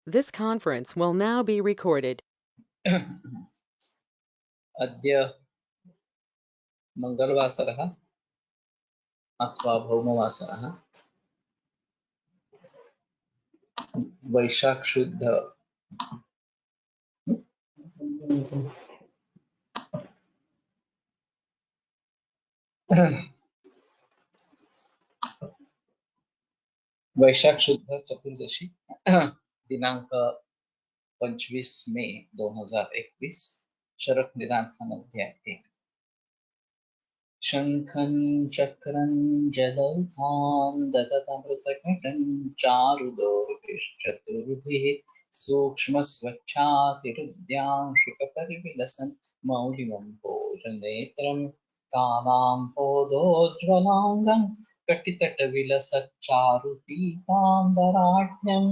This conference will now be recorded. अद्य मंगलवासरः अथवा भौमवासरः वैशाख शुद्ध वैशाख शुद्ध चतुर्दशी दिनांक 25 मे 2021 शरक निदान अध्याय 1 शंखं चक्रं जलौघां ददतमृतघटं चारुदोर्भिश्चतुर्भिः सूक्ष्मस्वच्छातिरुद्यांशुकपरिविलसन् मौलिमं भोजनेत्रं कालाम्भोदोज्ज्वलाङ्गं कटितटविलसच्चारुपीताम्बराढ्यं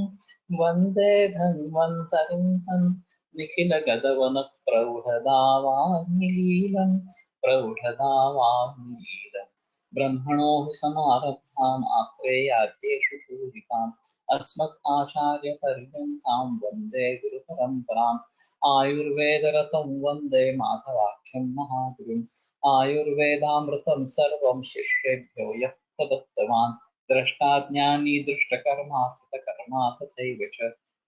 वन्दे धन्वन्तरिं तं निखिलगदवनप्रौढदावाग्निलीलम् प्रौढदावाग्निलीलम् ब्रह्मणो हि समारब्धाम् आत्रेयाद्येषु पूजिताम् अस्मदाचार्यपर्यन्तां वन्दे गुरुपरम्पराम् आयुर्वेदरतं वन्दे माधवाख्यं महागुरुम् आयुर्वेदामृतं सर्वं शिष्येभ्यो यः प्रदत्तवान् द्रष्टाज्ञानी दृष्टकर्मा कृतकर्मा तथैव च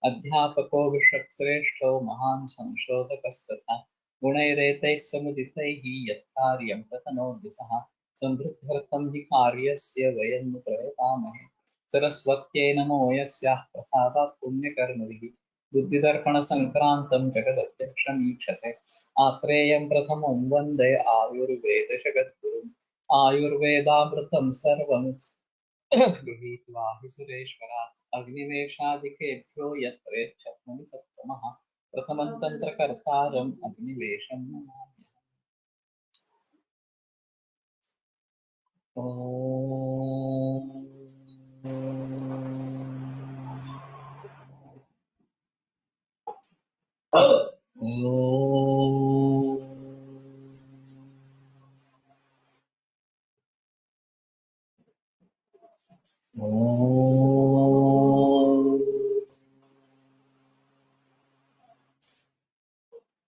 अध्यापको विश्वश्रेष्ठो महान् संशोधकस्तथा गुणैरेतैः समुदितैः यत्कार्यं प्रतनोति सः समृद्ध्यर्थं हि कार्यस्य वयं नु प्रयतामहे सरस्वत्यै नमो यस्याः प्रसादात् पुण्यकर्मभिः बुद्धिदर्पणसङ्क्रान्तं जगदध्यक्षमीक्षते आत्रेयं प्रथमं वन्दे आयुर्वेदजगद्गुरुम् आयुर्वेदामृतं सर्वं गृहीत्वा हि सुरेश्वरात् अग्निवेशादिकेभ्यो यत्प्रेच्छत्नमि सत्तमः प्रथमं तन्त्रकर्तारम् अग्निवेशं नमामि।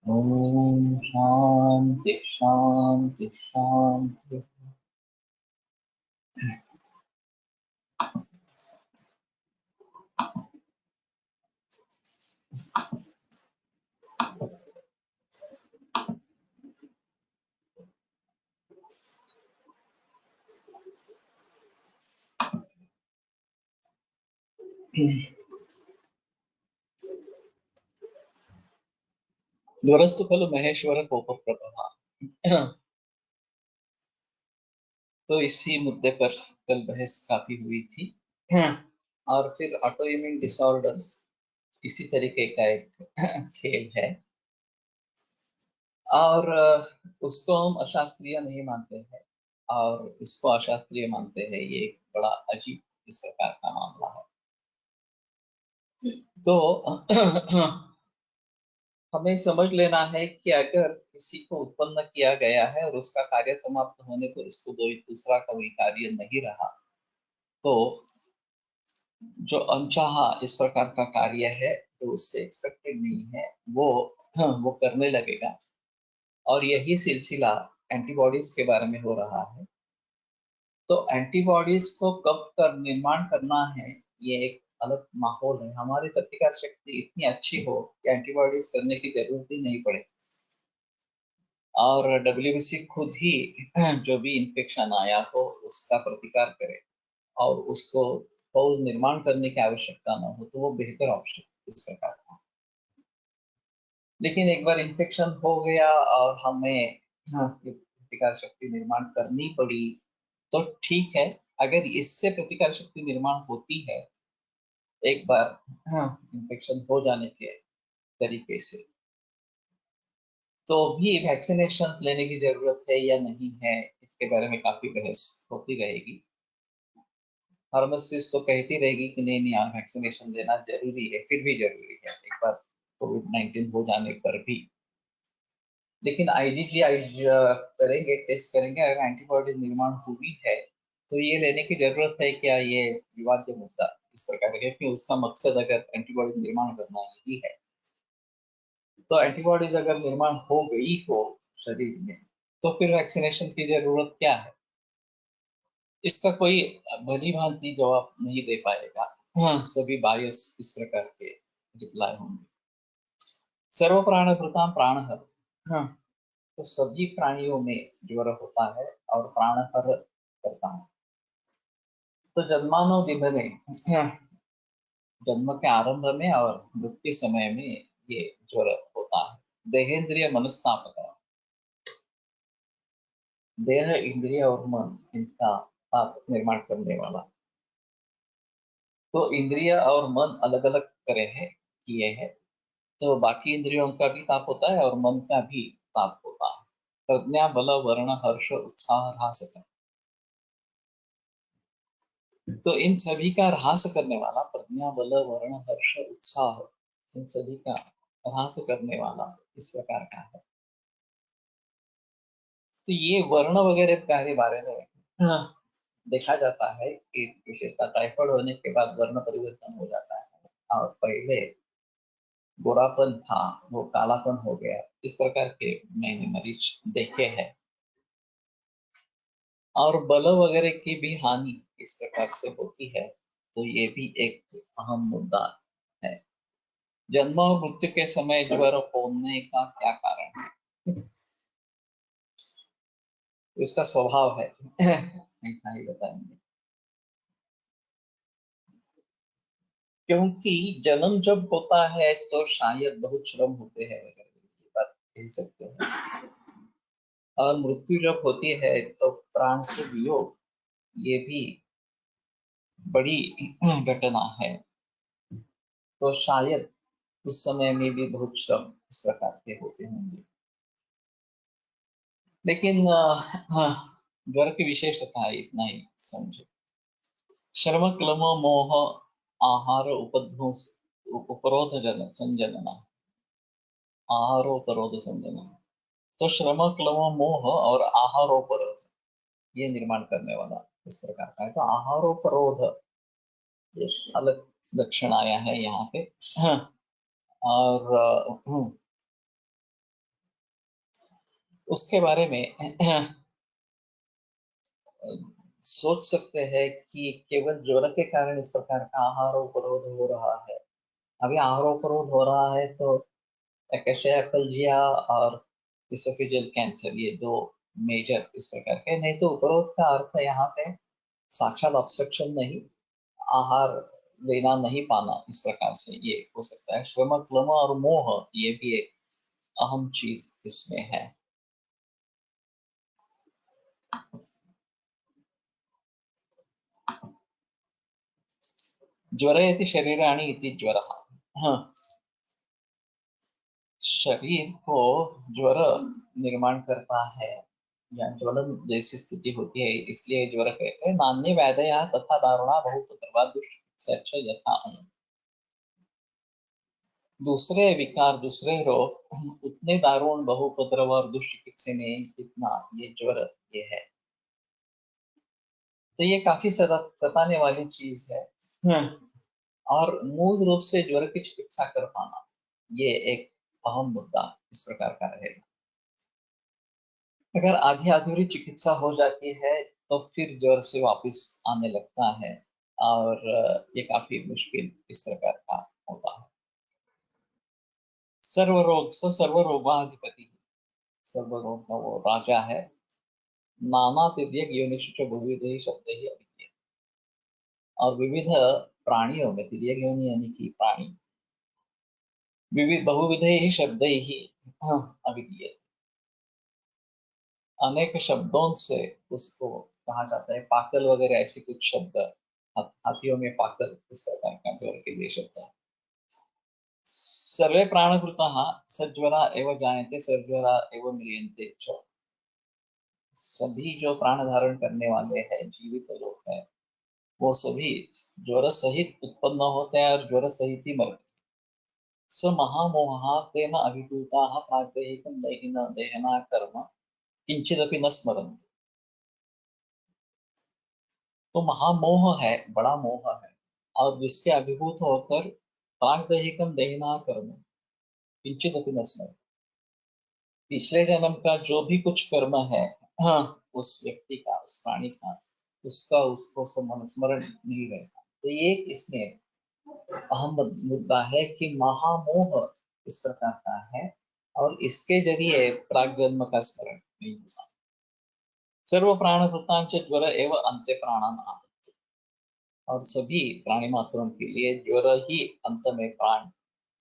ॐ शांति शांति शांति। ध्वरस्तु खलु महेश्वर कोपप्रभः। तो इसी मुद्दे पर कल बहस काफी हुई थी और फिर ऑटो इम्यून डिसऑर्डर्स इसी तरीके का एक खेल है और उसको हम अशास्त्रीय नहीं मानते हैं और इसको अशास्त्रीय मानते हैं। ये एक बड़ा अजीब इस प्रकार का मामला है। तो हमें समझ लेना है कि अगर किसी को उत्पन्न किया गया है और उसका कार्य समाप्त होने पर उसको दूसरा कोई कार्य नहीं रहा तो जो अनचाहा इस प्रकार का कार्य है जो उससे एक्सपेक्टेड नहीं है वो करने लगेगा और यही सिलसिला एंटीबॉडीज के बारे में हो रहा है। तो एंटीबॉडीज को कब कर निर्माण करना है ये एक अलग माहौल है। हमारी प्रतिकार शक्ति इतनी अच्छी हो कि एंटीबॉडीज करने की जरूरत ही नहीं पड़े और डब्ल्यूबीसी खुद ही जो भी इन्फेक्शन आया हो उसका प्रतिकार करे और उसको फौज निर्माण करने की आवश्यकता न हो तो वो बेहतर ऑप्शन इस प्रकार का। लेकिन एक बार इन्फेक्शन हो गया और हमें प्रतिकार शक्ति निर्माण करनी पड़ी तो ठीक है। अगर इससे प्रतिकार शक्ति निर्माण होती है एक बार इन्फेक्शन हो जाने के तरीके से तो भी वैक्सीनेशन लेने की जरूरत है या नहीं है इसके बारे में काफी बहस होती रहेगी। फार्मासिस्ट तो कहती रहेगी कि नहीं नहीं वैक्सीनेशन लेना जरूरी है, फिर भी जरूरी है एक बार कोविड-19 हो जाने पर भी। लेकिन आईजीजी करेंगे, टेस्ट करेंगे, अगर एंटीबॉडी निर्माण हुई है तो ये लेने की जरूरत है क्या, ये विवाद मुद्दा इस प्रकार के, कि उसका मकसद अगर एंटीबॉडी निर्माण करना यही है, तो एंटीबॉडीज अगर निर्माण हो गई हो शरीर में, तो फिर वैक्सीनेशन की जरूरत क्या है? इसका कोई भली भांति जवाब नहीं दे पाएगा। हाँ, सभी बायस इस प्रकार के रिप्लाई होंगे। सर्व प्राणभृतां प्राणहर, हाँ, तो सभी प्राणियों में ज्वर होता है और प्राणहर करता है। तो जन्मानो दिनने, हाँ, जन्म के आरंभ में और मृत्यु समय में ये ज्वर होता है। देहेंद्रिय मनस्तापक, देह इंद्रिय और मन इनका ताप निर्माण करने वाला। तो इंद्रिय और मन अलग अलग तरह है किए हैं, तो बाकी इंद्रियों का भी ताप होता है और मन का भी ताप होता है। प्रज्ञा बल वर्ण हर्ष उत्साह ह्रास कर, तो इन सभी का ह्रास करने वाला, प्रज्ञा बल वर्ण हर्ष उत्साह, इन सभी का ह्रास करने वाला इस प्रकार का है। तो ये वर्ण वगैरह के बारे में, हाँ, देखा जाता है कि विशेषता टाइफाइड होने के बाद वर्ण परिवर्तन हो जाता है, और पहले गोरापन था वो कालापन हो गया, इस प्रकार के मैंने मरीज देखे हैं। और बल वगैरह की भी हानि इस प्रकार से होती है, तो ये भी एक अहम मुद्दा है। जन्म और मृत्यु के समय ज्वर होने का क्या कारण है? इसका स्वभाव है। ऐसा ही बताएंगे। क्योंकि जन्म जब होता है तो शायद बहुत श्रम होते हैं, अगर ये बात कह सकते हैं। और मृत्यु जब होती है तो प्राण से वियोग, ये भी बड़ी घटना है। तो शायद उस समय में भी बहुत श्रम इस प्रकार के होते होंगे। लेकिन हाँ, ज्वर की विशेषता है, इतना ही समझे। श्रम क्लम मोह आहार उपध्वंस उपरोध जन संजनना, आहारोपरोध संजनना। तो श्रम क्लम मोह और आहारोपरोध ये निर्माण करने वाला इस प्रकार का है। तो आहारोपरोध ये अलग लक्षण आया है यहाँ पे। हाँ, और उसके बारे में सोच सकते हैं कि केवल ज्वर के कारण इस प्रकार का आहारोपरोध हो रहा है। अभी आहारोपरोध हो रहा है तो एक्शेफेजिया और इसोफेजियल कैंसर, ये दो मेजर इस प्रकार के। नहीं तो उपरोध का अर्थ है यहाँ पे साक्षात ऑब्स्ट्रक्शन नहीं, आहार लेना नहीं पाना, इस प्रकार से ये हो सकता है। श्रम क्लम और मोह ये भी एक अहम चीज इसमें है। ज्वर इति शरीराणि इति ज्वरः, हाँ, शरीर को ज्वर निर्माण करता है या ज्वलन जैसी स्थिति होती है, इसलिए ज्वर कहते हैं। नान्य व्याधया तथा दारुणा बहुपुत्रवा दुष्चिकित्सा यथा अनु। दूसरे विकार, दूसरे रोग उतने दारुण बहुपद्रव और दुष्चिकित्सा में जितना ये ज्वर ये है। तो ये काफी सताने वाली चीज है। और मूल रूप से ज्वर की चिकित्सा कर पाना ये एक अहम मुद्दा इस प्रकार का रहेगा। अगर आधी अधूरी चिकित्सा हो जाती है तो फिर ज्वर से वापस आने लगता है, और ये काफी मुश्किल इस प्रकार का होता है। सर्वरोग स सर्वरोगाधिपति, सर्वरोग का वो राजा है। नाना तिर्यक योनिषु च बहुविध ही शब्द ही अभिधीय, और विविध प्राणियों में तिर्यक योनि यानी कि प्राणी, विविध बहुविध ही शब्द ही अभिधीय, अनेक शब्दों से उसको कहा जाता है। पाकल वगैरह ऐसे कुछ शब्द, हाथियों में पाकल इस प्रकार का ज्वर के लिए शब्द है। सर्वे प्राणभूताः सज्वरा एव जायन्ते सर्वज्वरा एव म्रियन्ते च, सभी जो प्राण धारण करने वाले हैं जीवित लोग हैं, वो सभी ज्वर सहित उत्पन्न होते हैं और ज्वर सहित ही मरते हैं। स महामोहः तेन अभिभूताः प्राग्देहिकं देहिना देहना कर्म किंचिदपि न स्मरन्ति। तो महामोह है, बड़ा मोह है, और जिसके अभिभूत होकर प्राग्दैहिकम दहिना कर्म किंचिदपि न स्मरति। पिछले जन्म का जो भी कुछ कर्म है, हाँ, उस व्यक्ति का, उस प्राणी का, उसका उसको स्मरण नहीं रहता। तो ये इसमें अहम मुद्दा है कि महामोह इस प्रकार का है और इसके जरिए प्रागजन्म का स्मरण नहीं होता। सर्व प्राण वृत्तांच ज्वर एवं अंत्य प्राणान आदि, और सभी प्राणी मात्रों के लिए ज्वर ही अंत में प्राण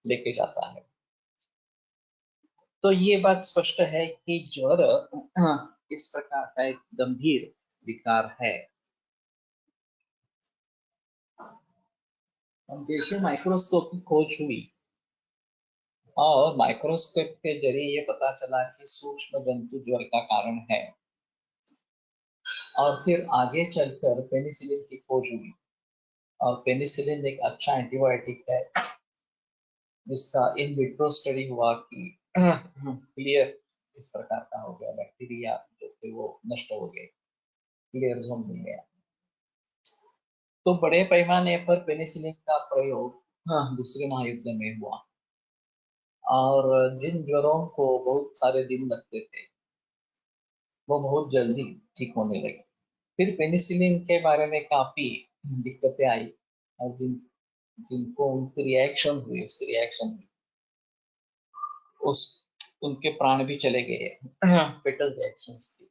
लेके जाता है। तो ये बात स्पष्ट है कि ज्वर इस प्रकार का एक गंभीर विकार है। हम जैसे माइक्रोस्कोप की खोज हुई और माइक्रोस्कोप के जरिए ये पता चला कि सूक्ष्म जंतु ज्वर का कारण है, और फिर आगे चलकर पेनिसिलिन की खोज हुई और पेनिसिलिन एक अच्छा एंटीबायोटिक है जिसका इन विट्रो स्टडी हुआ कि क्लियर इस प्रकार का हो गया, बैक्टीरिया जो थे वो नष्ट हो गए, क्लियर जोन मिल गया। तो बड़े पैमाने पर पेनिसिलिन का प्रयोग दूसरे महायुद्ध में हुआ और जिन ज्वरों को बहुत सारे दिन लगते थे वो बहुत जल्दी ठीक होने लगे। फिर पेनिसिलिन के बारे में काफी दिक्कतें आई और जिनको उनकी रिएक्शन हुई, उसकी रिएक्शन हुई, उस उनके प्राण भी चले गए फेटल रिएक्शंस की।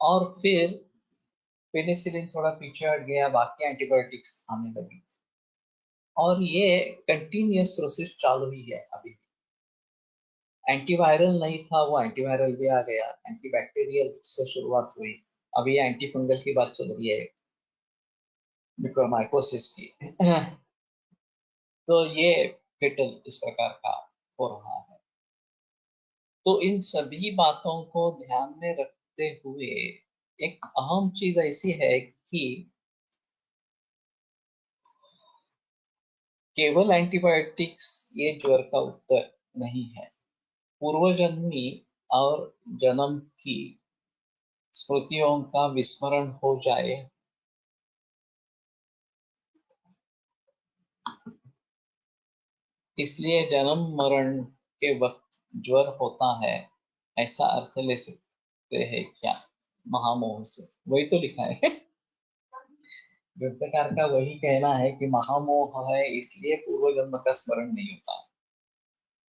और फिर पेनिसिलिन थोड़ा पीछे हट गया, बाकी एंटीबायोटिक्स आने लगी और ये कंटिन्यूअस प्रोसेस चालू ही है अभी। एंटीवायरल नहीं था, वो एंटीवायरल भी आ गया, एंटीबैक्टीरियल से शुरुआत हुई, अभी एंटी फंगल की बात चल रही है, मिक्रोमाइकोसिस की तो ये फेटल इस प्रकार का हो रहा है। तो इन सभी बातों को ध्यान में रखते हुए एक अहम चीज ऐसी है कि केवल एंटीबायोटिक्स ये ज्वर का उत्तर नहीं है। पूर्वजन्मी और जन्म की स्मृतियों का विस्मरण हो जाए, इसलिए जन्म मरण के वक्त ज्वर होता है, ऐसा अर्थ ले सकते हैं क्या महामोह से? वही तो लिखा है ग्रंथकार का वही कहना है कि महामोह है इसलिए पूर्व जन्म का स्मरण नहीं होता,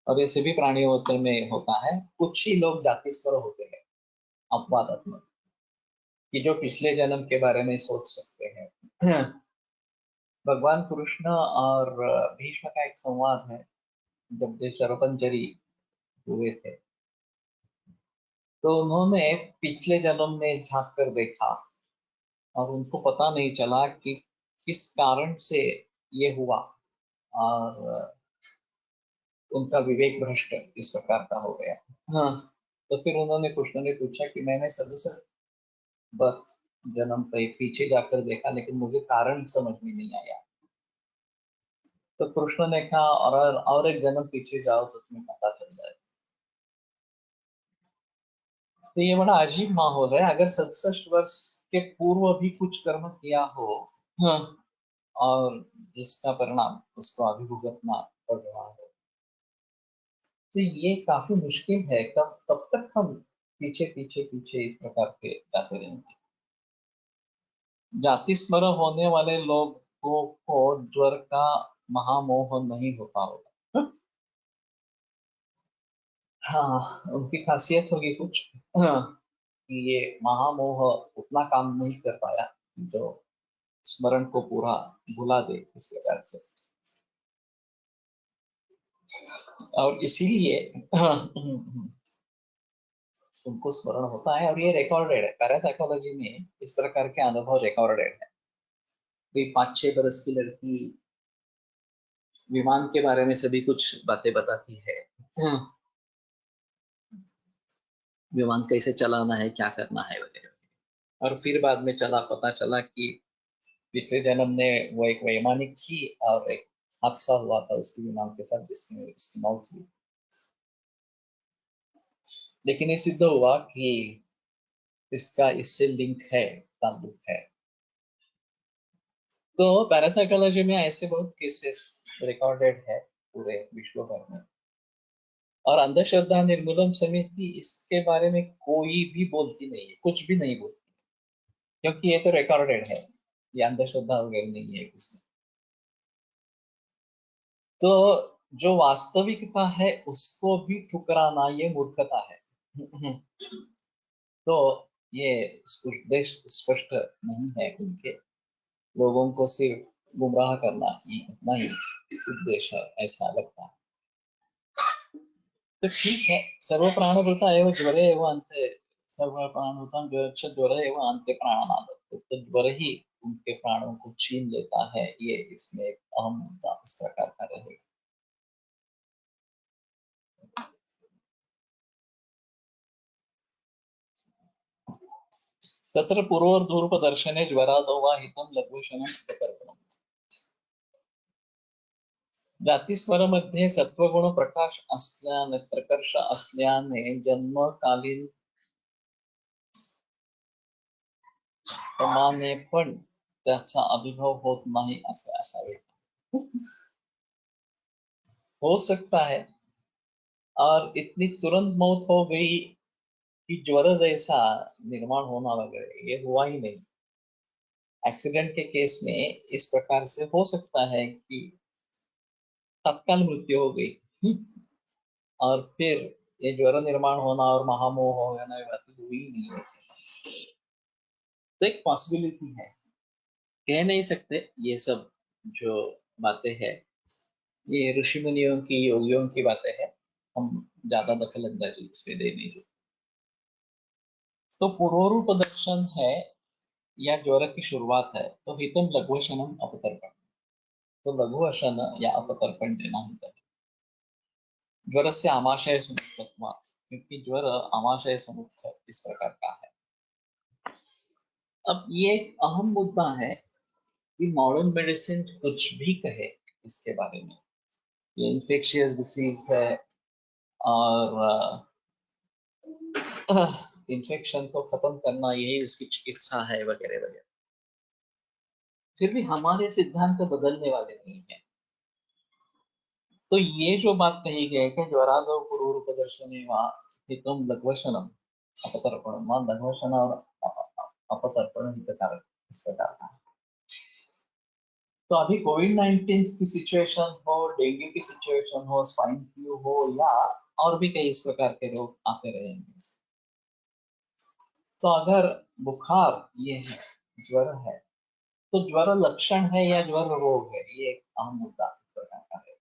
और ये सभी प्राणियों में होता है। कुछ ही लोग जाति स्वर होते हैं अपवादात्मक, कि जो पिछले जन्म के बारे में सोच सकते हैं भगवान कृष्ण और भीष्म का एक संवाद है, जब जो शरपंजरी हुए थे तो उन्होंने पिछले जन्म में झांक कर देखा और उनको पता नहीं चला कि किस कारण से ये हुआ, और उनका विवेक भ्रष्ट इस प्रकार का हो गया। हाँ, तो फिर उन्होंने, कृष्ण ने पूछा कि मैंने सदस्य बर्थ जन्म पे पीछे जाकर देखा लेकिन मुझे कारण समझ में नहीं आया। तो कृष्ण ने कहा और एक जन्म पीछे जाओ तो तुम्हें पता चल जाए। तो ये बड़ा अजीब माहौल है, अगर 67 वर्ष के पूर्व भी कुछ कर्म किया हो, हाँ, और जिसका परिणाम उसको अभी भुगतना पड़ रहा है, तो ये काफी मुश्किल है। कब तक हम पीछे पीछे पीछे इस प्रकार के जाते रहेंगे? जाति स्मरण होने वाले लोगों को ज्वर का महामोह नहीं होता होगा। हाँ, उनकी खासियत होगी कुछ, हाँ, कि ये महामोह उतना काम नहीं कर पाया जो स्मरण को पूरा भुला दे इस प्रकार से। और इसीलिए उनको स्मरण होता है, और ये रिकॉर्डेड है पैरासाइकोलॉजी में, इस प्रकार के अनुभव रिकॉर्डेड है। कोई 5-6 बरस की लड़की विमान के बारे में सभी कुछ बातें बताती है, विमान कैसे चलाना है, क्या करना है वगैरह, और फिर बाद में पता चला कि पिछले जन्म ने वो एक वैमानिक थी और एक हादसा हुआ था उसके विमान के साथ जिसमें उसकी मौत हुई। लेकिन ये सिद्ध हुआ कि इसका इससे लिंक है, ताल्लुक है। तो पैरासाइकोलॉजी में ऐसे बहुत केसेस रिकॉर्डेड है पूरे विश्व भर में, और अंधश्रद्धा निर्मूलन समिति इसके बारे में कोई भी बोलती नहीं है, कुछ भी नहीं बोलती, क्योंकि ये तो रिकॉर्डेड है, ये अंधश्रद्धा वगैरह नहीं है उसमें। तो जो वास्तविकता है उसको भी ठुकराना ये मूर्खता है। तो ये उद्देश्य स्पष्ट नहीं है उनके, लोगों को सिर्फ गुमराह करना ही इतना ही उद्देश्य है, ऐसा लगता है। तो ठीक है, सर्व प्राणभूता एवं ज्वरे एवं अंते, सर्व प्राणभूता ज्वर एवं अंत्य प्राणानाद, तो ज्वर ही उनके प्राणों को छीन लेता है, ये इसमें एक अहम मुद्दा इस प्रकार का रहेगा। तत्र पूर्वोर्ध्वरूपदर्शने ज्वरादो वा हितं लघुशनं प्रकल्पनम्। जातिस्वरमध्ये सत्वगुण प्रकाश असल्याने, प्रकर्ष असल्याने जन्मकालीन प्रमाणे पण त्याचा अनुभव होत नाही असे असावे। हो सकता है, और इतनी तुरंत मौत हो गई कि ज्वर जैसा निर्माण होना वगैरह ये हुआ ही नहीं। एक्सीडेंट के केस में इस प्रकार से हो सकता है कि तत्काल मृत्यु हो गई, और फिर ये ज्वर निर्माण होना और महामोह होना, ये बात हुई ही नहीं है। तो एक पॉसिबिलिटी है, कह नहीं सकते ये सब जो बातें हैं, ये ऋषि मुनियों की योगियों की बातें हैं, हम ज्यादा दखल अंदाजी इसमें दे नहीं सकते। तो पूर्वरूप दर्शन है या ज्वर की शुरुआत है, तो हितम लघुशनम अपतर्पण, तो लघुशन या अपतर्पण देना होता है। ज्वर से आमाशय समुत्तत्वा, क्योंकि ज्वर आमाशय समुत्त इस प्रकार का है। अब ये एक अहम मुद्दा है कि मॉडर्न मेडिसिन कुछ भी कहे इसके बारे में, ये इन्फेक्शियस डिसीज है और इन्फेक्शन को खत्म करना यही उसकी चिकित्सा है वगैरह वगैरह, फिर भी हमारे सिद्धांत बदलने वाले नहीं है। तो ये जो बात कही गई है कि ज्वरादो पूर्व प्रदर्शने वा हितम लघुशनम अपतर्पण, वहां लघुशन और अपतर्पण हितकारक इस प्रकार का है। तो अभी कोविड-19 की सिचुएशन हो, डेंगू की सिचुएशन हो, स्वाइन फ्लू हो, या और भी कई इस प्रकार के रोग आते रहेंगे, तो अगर बुखार ये है, ज्वर है, तो ज्वर लक्षण है या ज्वर रोग है, ये एक अहम मुद्दा इस प्रकार का है।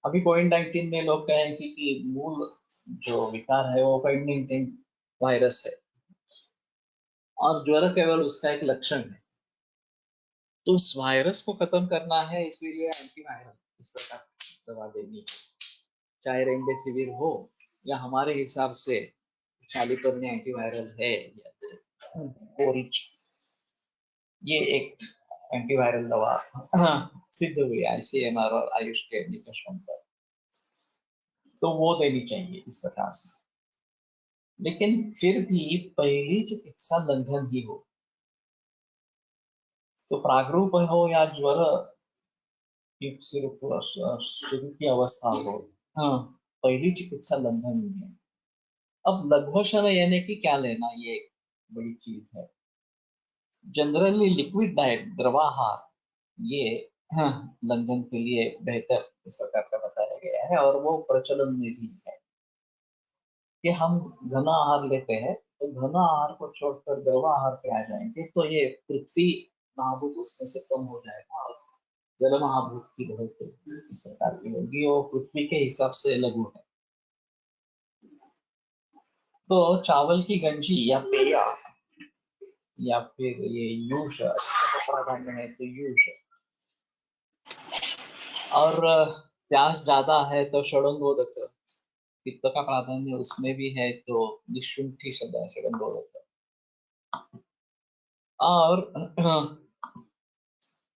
अभी कोविड-19 में लोग कहें कि मूल जो विकार है वो कोविड-19 वायरस है, और ज्वर केवल उसका एक लक्षण है। तो उस वायरस को खत्म करना है, इसलिए एंटीवायरल इस प्रकार दवा देनी है, चाहे रेमडेसिविर हो या हमारे हिसाब से शालीपर्णी एंटीवायरल है, या ओरिच, ये एक एंटीवायरल दवा सिद्ध हुई आईसीएमआर और आयुष के निकषों पर, तो वो देनी चाहिए इस प्रकार से। लेकिन फिर भी पहली चिकित्सा लंघन ही हो, तो प्रागरूप हो या ज्वर की सिर्फ शुरू की अवस्था हो, हाँ, पहली चिकित्सा लंघन ही है। अब लघुशय यानी कि क्या लेना, ये एक बड़ी चीज है। जनरली लिक्विड डाइट, द्रवाहार, ये हाँ, लंघन के लिए बेहतर इस प्रकार का बताया गया है, और वो प्रचलन में भी है कि हम घना आहार लेते हैं, तो घना आहार को छोड़कर द्रवाहार पे आ जाएंगे तो ये पृथ्वी महाभूत उसमें से कम हो जाएगा, और जल महाभूत की बहुत इस प्रकार की होगी, वो पृथ्वी के हिसाब से लघु है। तो चावल की गंजी या पेया, या फिर ये यूष प्राधान्य है तो यूष, और प्यास ज्यादा है तो षडंगोदक, पित्त का प्राधान्य उसमें भी है तो निशुंठी शब्द है षडंगोदक, और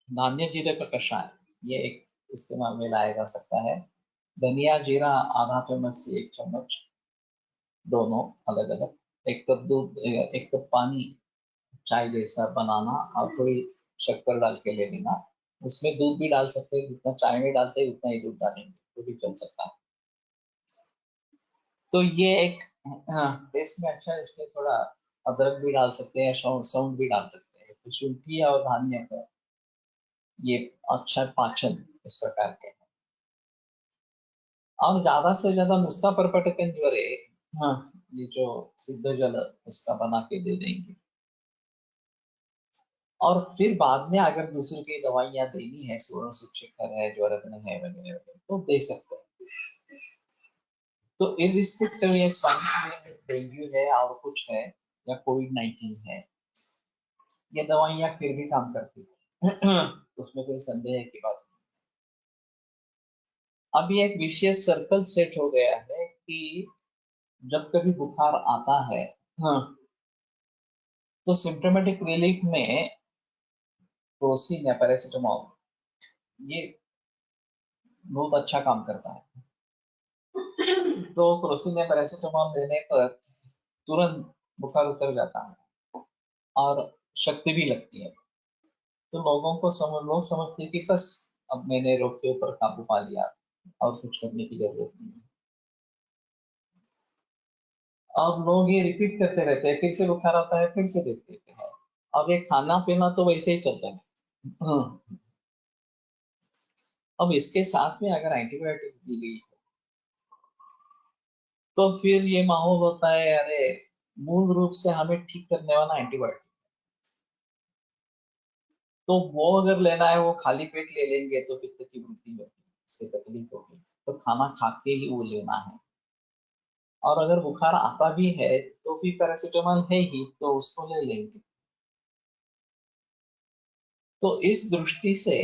धान्य जीरे का कषाय, ये एक इस्तेमाल में लाया जा सकता है। धनिया जीरा आधा चम्मच से 1 चम्मच, दोनों अलग अलग, 1 कप दूध, 1 कप पानी, चाय जैसा बनाना, और थोड़ी शक्कर डाल के ले लेना। उसमें दूध भी डाल सकते हैं, जितना चाय में डालते हैं उतना ही दूध डालेंगे तो भी चल सकता है। तो ये एक, हाँ, टेस्ट में अच्छा है। इसमें थोड़ा अदरक भी डाल सकते हैं, सौंठ भी डाल सकते हैं, तो शुंठी और धान्य का ये अच्छा पाचन इस प्रकार के हैं। और ज्यादा से ज्यादा मुस्ता परपटकन ज्वरे, हाँ, ये जो सिद्ध जल उसका बना के दे देंगे। और फिर बाद में अगर दूसरी की दवाइयाँ देनी है, स्वर्ण शिक्षकर है, ज्वरत्न है, वगैरह वगैरह, तो दे सकते हैं। तो इरिस्पेक्टिव ये स्वाइन डेंगू है और कुछ है या कोविड-19 है, ये दवाइयाँ फिर भी काम करती है। उसमें कोई संदेह की बात नहीं। अब ये एक विशेष सर्कल सेट हो गया है कि जब कभी बुखार आता है, हाँ, तो सिम्टोमेटिक रिलीफ में क्रोसिन या पैरासिटामोल ये बहुत अच्छा काम करता है। तो क्रोसिन या पैरासिटामोल लेने पर तुरंत बुखार उतर जाता है और शक्ति भी लगती है। तो लोग समझते हैं कि बस अब मैंने रोग के ऊपर काबू पा लिया और कुछ करने की जरूरत नहीं है। अब लोग ये रिपीट करते रहते हैं, फिर से बुखार आता है फिर से देख लेते हैं। अब ये खाना पीना तो वैसे ही चलता है। हाँ। अब इसके साथ में अगर एंटीबायोटिक दी गई तो फिर ये माहौल होता है, अरे मूल रूप से हमें ठीक करने वाला एंटीबायोटिक, तो वो अगर लेना है वो खाली पेट ले लेंगे तो पित्त की वृद्धि होगी, उससे तकलीफ होगी। तो खाना खा के ही वो लेना है। और अगर बुखार आता भी है तो भी पैरासिटामोल है ही, तो उसको ले लेंगे। तो इस दृष्टि से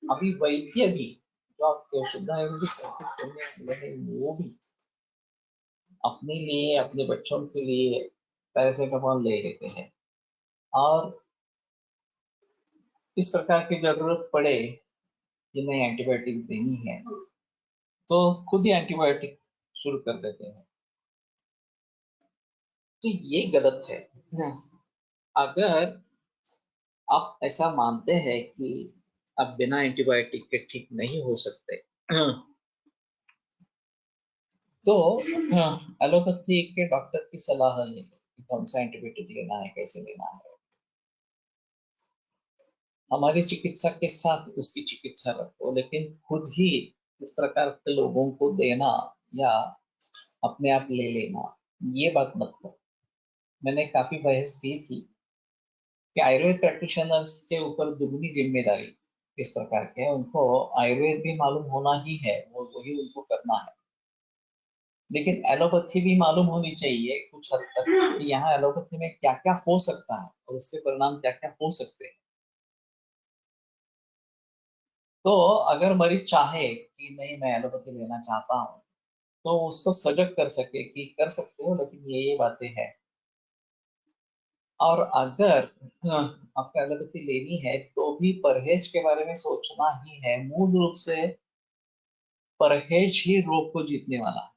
अभी वैद्य भी, जो आपको शुद्ध आयुर्वेदिक प्रैक्टिस करने वाले हैं, वो भी अपने लिए, अपने बच्चों के लिए पैरासिटामोल ले लेते हैं। और इस प्रकार की जरूरत पड़े कि नहीं एंटीबायोटिक देनी है, तो खुद ही एंटीबायोटिक शुरू कर देते हैं। तो ये गलत है। अगर आप ऐसा मानते हैं कि आप बिना एंटीबायोटिक के ठीक नहीं हो सकते, तो एलोपैथी के डॉक्टर की सलाह ले लो कि कौन सा एंटीबायोटिक लेना है, कैसे लेना है। हमारी चिकित्सा के साथ उसकी चिकित्सा रखो, लेकिन खुद ही इस प्रकार के लोगों को देना या अपने आप ले लेना, ये बात मत करो। मैंने काफी बहस की थी कि आयुर्वेद प्रैक्टिशनर्स के ऊपर दुगनी जिम्मेदारी इस प्रकार के है। उनको आयुर्वेद भी मालूम होना ही है, वो वही उनको करना है। लेकिन एलोपैथी भी मालूम होनी चाहिए कुछ हद तक कि यहाँ एलोपैथी में क्या क्या हो सकता है और उसके परिणाम क्या क्या हो सकते हैं। तो अगर मरीज चाहे कि नहीं मैं एलोपैथी लेना चाहता हूँ, तो उसको सजग कर सके कि कर सकते हो, लेकिन ये बातें हैं। और अगर आपको एलोपैथी लेनी है तो भी परहेज के बारे में सोचना ही है। मूल रूप से परहेज ही रोग को जीतने वाला है।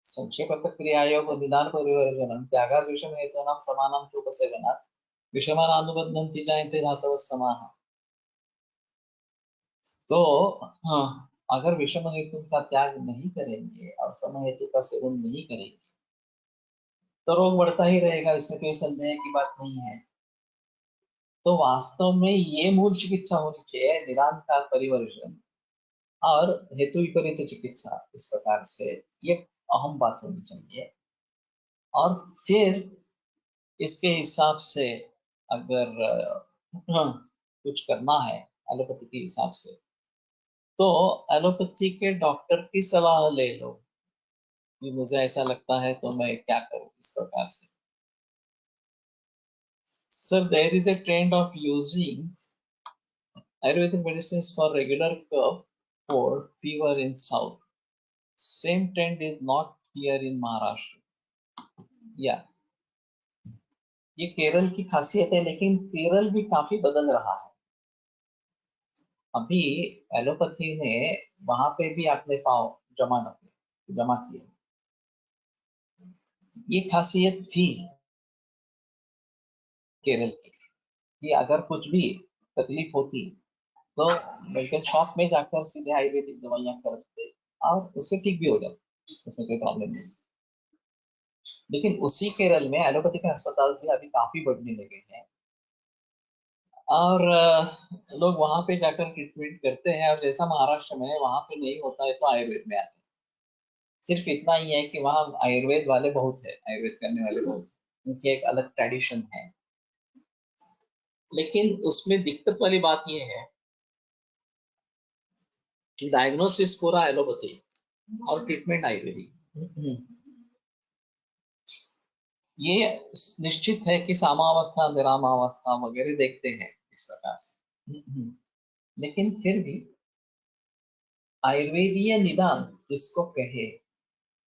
संक्षेपतः क्रियायोग निदान परिवर्जनम त्यागाद विषम हेतूनां समानां चोपसेवनात् विषमानानुबन्धन्ति जायन्ते धातवः समाः। तो हाँ, अगर विषम हेतु का त्याग नहीं करेंगे और समय हेतु का सेवन नहीं करेंगे तो रोग बढ़ता ही रहेगा, इसमें कोई संदेह की बात नहीं है। तो वास्तव में ये मूल चिकित्सा होनी चाहिए, निदान का परिवर्जन और हेतु विपरीत चिकित्सा, इस प्रकार से ये अहम बात होनी चाहिए। और फिर इसके हिसाब से अगर कुछ करना है एलोपैथी के हिसाब से, तो एलोपैथी के डॉक्टर की सलाह ले लो कि मुझे ऐसा लगता है तो मैं क्या करूं इस प्रकार से। Sir, there is a trend of using Ayurvedic medicines for regular cough, cold, fever in South. Same trend is not here in Maharashtra. या ये केरल की खासियत है, लेकिन केरल भी काफी बदल रहा है। अभी एलोपैथी ने वहां पे भी अपने पाँव जमा किए। ये खासियत थी केरल की। कि अगर कुछ भी तकलीफ होती तो मेडिकल शॉप में जाकर सीधे आयुर्वेदिक दवाइयाँ खरीदते और उससे ठीक भी हो जाते, उसमें कोई प्रॉब्लम नहीं। लेकिन उसी केरल में एलोपैथी के अस्पताल भी अभी काफी बढ़ने लगे हैं और लोग वहां पे जाकर ट्रीटमेंट करते हैं, और जैसा महाराष्ट्र में है वहां पे नहीं होता है तो आयुर्वेद में आते हैं। सिर्फ इतना ही है कि वहाँ आयुर्वेद वाले बहुत है, आयुर्वेद करने वाले बहुत हैं। उनकी एक अलग ट्रेडिशन है। लेकिन उसमें दिक्कत वाली बात यह है कि डायग्नोसिस पूरा एलोपैथी और ट्रीटमेंट आयुर्वेदिक। ये निश्चित है कि सामावस्था निरामावस्था वगैरह देखते हैं इस प्रकार से। लेकिन फिर भी आयुर्वेदीय निदान जिसको कहे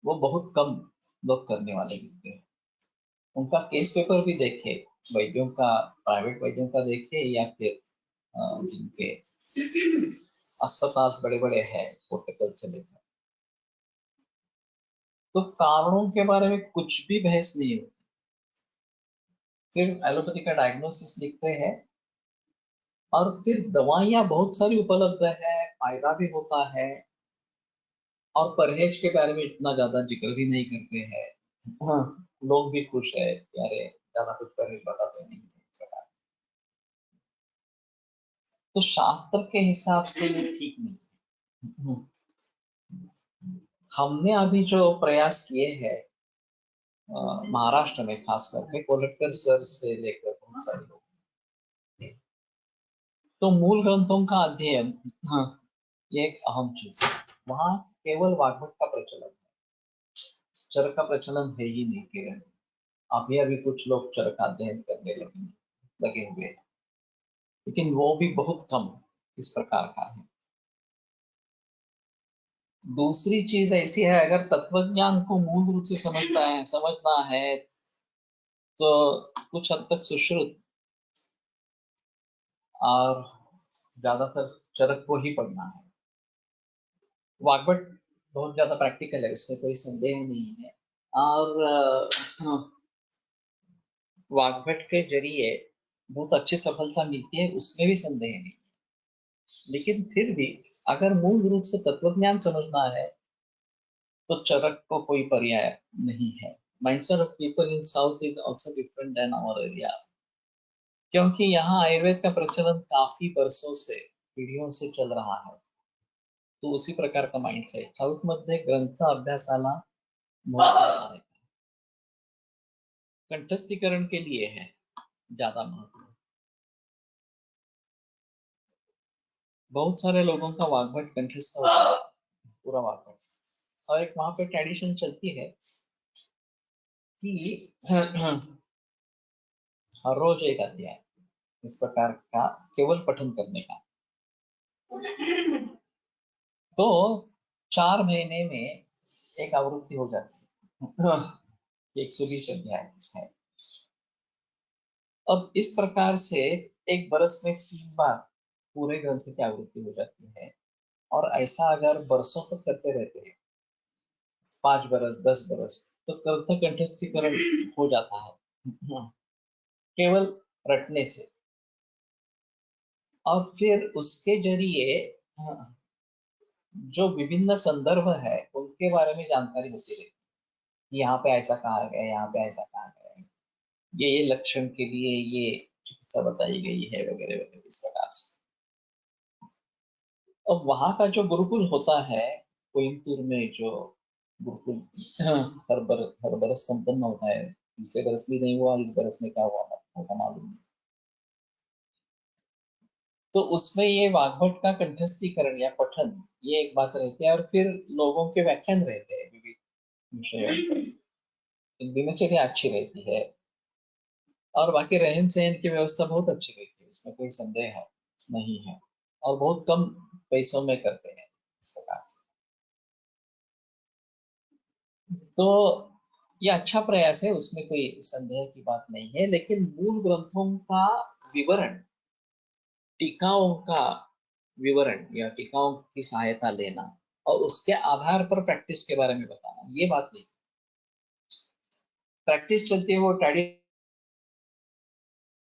वो बहुत कम लोग करने वाले दिखते हैं। उनका केस पेपर भी देखे, वैद्यों का, प्राइवेट वैद्यों का देखे या फिर जिनके अस्पताल बड़े बड़े हैं पोर्टल से लेकर, तो कारणों के बारे में कुछ भी बहस नहीं होती। सिर्फ एलोपैथी का डायग्नोसिस लिखते हैं और फिर दवाइयाँ बहुत सारी उपलब्ध है, फायदा भी होता है, और परहेज के बारे में इतना ज्यादा जिक्र भी नहीं करते हैं। हाँ, लोग भी खुश है कि अरे ज्यादा कुछ परहेज बताते नहीं है इस प्रकार से। तो शास्त्र के हिसाब से ये ठीक नहीं है। हमने अभी जो प्रयास किए हैं महाराष्ट्र में, खास करके कोलटकर सर से लेकर बहुत सारे लोग, तो मूल ग्रंथों का अध्ययन, हाँ, ये एक अहम चीज है। वहाँ केवल वाग्भट का प्रचलन है, चरक का प्रचलन है ही नहीं केवल। अभी अभी कुछ लोग चरक का अध्ययन करने लगे हुए हैं, लेकिन वो भी बहुत कम इस प्रकार का है। दूसरी चीज ऐसी है, अगर तत्वज्ञान को मूल रूप से समझना है तो कुछ हद तक सुश्रुत और ज्यादातर चरक को ही पढ़ना है। वाग्भट बहुत ज्यादा प्रैक्टिकल है, उसमें कोई संदेह नहीं है। और वाग्भट के जरिए बहुत अच्छी सफलता मिलती है, उसमें भी संदेह नहीं। लेकिन फिर भी अगर मूल रूप से तत्वज्ञान समझना है तो चरक को कोई पर्याय नहीं है। Mindset of people in south is also different than our area, क्योंकि यहाँ आयुर्वेद का प्रचलन काफी बरसों से, पीढ़ियों से चल रहा है। तो उसी प्रकार का माइंडसेट साउथ मध्ये ग्रंथ अभ्यासाला महत्व आहे, कंठस्थीकरण के लिए है ज्यादा महत्व। बहुत सारे लोगों का वाग्भट कंठस्थ होता है, पूरा वाग्भट। और एक वहां पे ट्रेडिशन चलती है कि हर रोज एक अध्याय इस प्रकार का केवल पठन करने का। तो 4 महीने में एक आवृत्ति हो जाती है, 120 अध्याय है। अब इस प्रकार से एक बरस में 3 बार पूरे ग्रंथ की आवृत्ति हो जाती है। और ऐसा अगर बरसों तक करते रहते हैं, 5 बरस 10 बरस, तो ग्रंथ कंठस्थीकरण हो जाता है केवल रटने से। और फिर उसके जरिए जो विभिन्न संदर्भ है उनके बारे में जानकारी होती रहती है। यहाँ पे ऐसा कहा गया, यहाँ पे ऐसा कहा गया है, ये लक्षण के लिए ये चिकित्सा बताई गई है, वगैरह वगैरह इस प्रकार से। अब वहां का जो गुरुकुल होता है कोयम्बतूर में, जो गुरुकुल हर बरस संपन्न होता है, पिछले बरस भी नहीं हुआ, इस बरस में क्या हुआ होगा मालूम नहीं। तो उसमें ये वाग्भट का कंठस्थीकरण या पठन, ये एक बात रहती है। और फिर लोगों के व्याख्यान रहते हैं विविध विषयों पर। दिनचर्या अच्छी रहती है और बाकी रहन सहन की व्यवस्था बहुत अच्छी रहती है, उसमें कोई संदेह है नहीं है। और बहुत कम पैसों में करते हैं इस प्रकार से। तो ये अच्छा प्रयास है, उसमें कोई संदेह की बात नहीं है। लेकिन मूल ग्रंथों का विवरण, टीकाओं का विवरण या टीकाओं की सहायता लेना और उसके आधार पर प्रैक्टिस के बारे में बताना, ये बात नहीं। प्रैक्टिस चलती है वो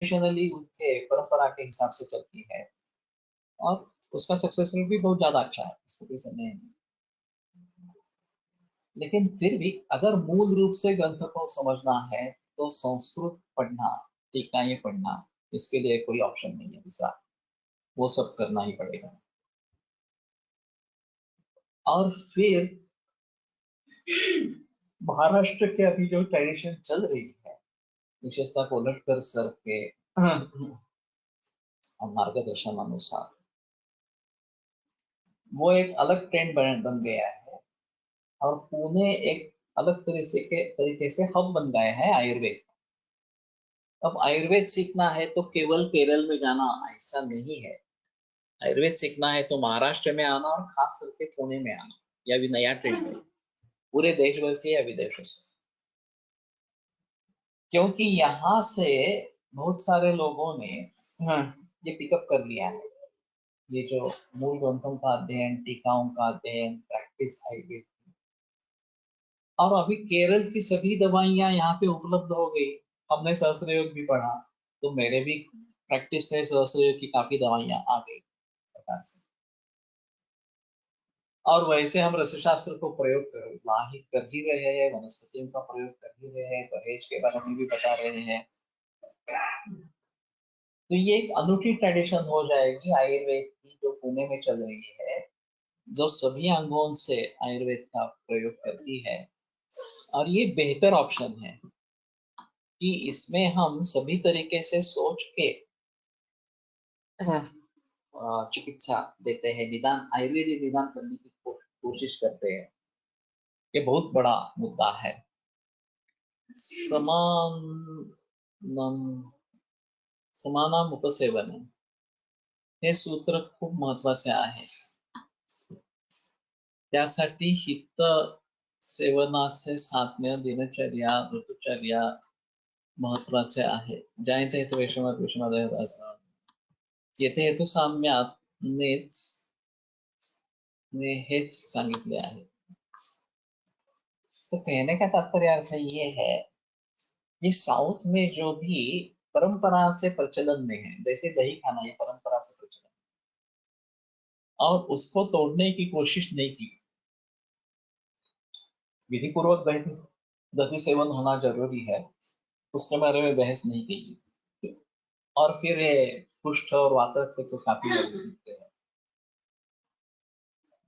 ट्रेडिशनली उनके परंपरा के हिसाब से चलती है, और उसका सक्सेस रेट भी बहुत ज्यादा अच्छा है, उसको कोई संदेह नहीं। लेकिन फिर भी अगर मूल रूप से ग्रंथ को समझना है तो संस्कृत पढ़ना, टीकाएं पढ़ना, इसके लिए कोई ऑप्शन नहीं है दूसरा, वो सब करना ही पड़ेगा। और फिर महाराष्ट्र के अभी जो ट्रेडिशन चल रही है, विशेषतः कोलटकर सर के मार्गदर्शन अनुसार, वो एक अलग ट्रेंड बन गया है, और पुणे एक अलग तरीके से हब बन गया है आयुर्वेद। अब आयुर्वेद सीखना है तो केवल केरल में जाना ऐसा नहीं है, आयुर्वेद सीखना है तो महाराष्ट्र में आना, और खास करके पुणे में आना, यह भी नया ट्रेंड है पूरे देश भर से या विदेशों से। क्योंकि यहाँ से बहुत सारे लोगों ने ये पिकअप कर लिया है, ये जो मूल ग्रंथों का अध्ययन, टीकाओं का अध्ययन, प्रैक्टिस आयुर्वेद। और अभी केरल की सभी दवाइयां यहाँ पे उपलब्ध हो गई। हमने सहस्त्र भी पढ़ा, तो मेरे भी प्रैक्टिस में सहस्त्र की काफी दवाइयां आ गई प्रकार से। और वैसे हम रसशास्त्र को प्रयोग कर ही रहे हैं, वनस्पतियों का प्रयोग कर ही रहे हैं, परहेज के बारे में भी बता रहे हैं। तो ये एक अनूठी ट्रेडिशन हो जाएगी आयुर्वेद की, जो पुणे में चल रही है, जो सभी अंगों से आयुर्वेद का प्रयोग करती है। और ये बेहतर ऑप्शन है कि इसमें हम सभी तरीके से सोच के चिकित्सा देते हैं, निदान आयुर्वेदिक निदान करने की कोशिश करते हैं। ये बहुत बड़ा मुद्दा है। समान समानम उपसेवनम, हे सूत्र खूप महत्वाचे आहे। त्यासाठी हित सेवनाचे साधने, दिनचर्या, ऋतुचर्या महत्वाचे आहे। ज्यायते हेतु वैषम्यात विषमादय येथे हेतु साम्यात ने हेच सांगितले आहे। तो कहने का तात्पर्य अर्थ ये है कि साउथ में जो भी परंपरा से प्रचलन में है, जैसे दही खाना, ये परंपरा से प्रचलन, और उसको तोड़ने की कोशिश नहीं की। विधि पूर्वक दही सेवन होना जरूरी है, उसके बारे में बहस नहीं की। और फिर ये कुष्ठ और वातरक्त तो काफी जरूरी दिखते हैं।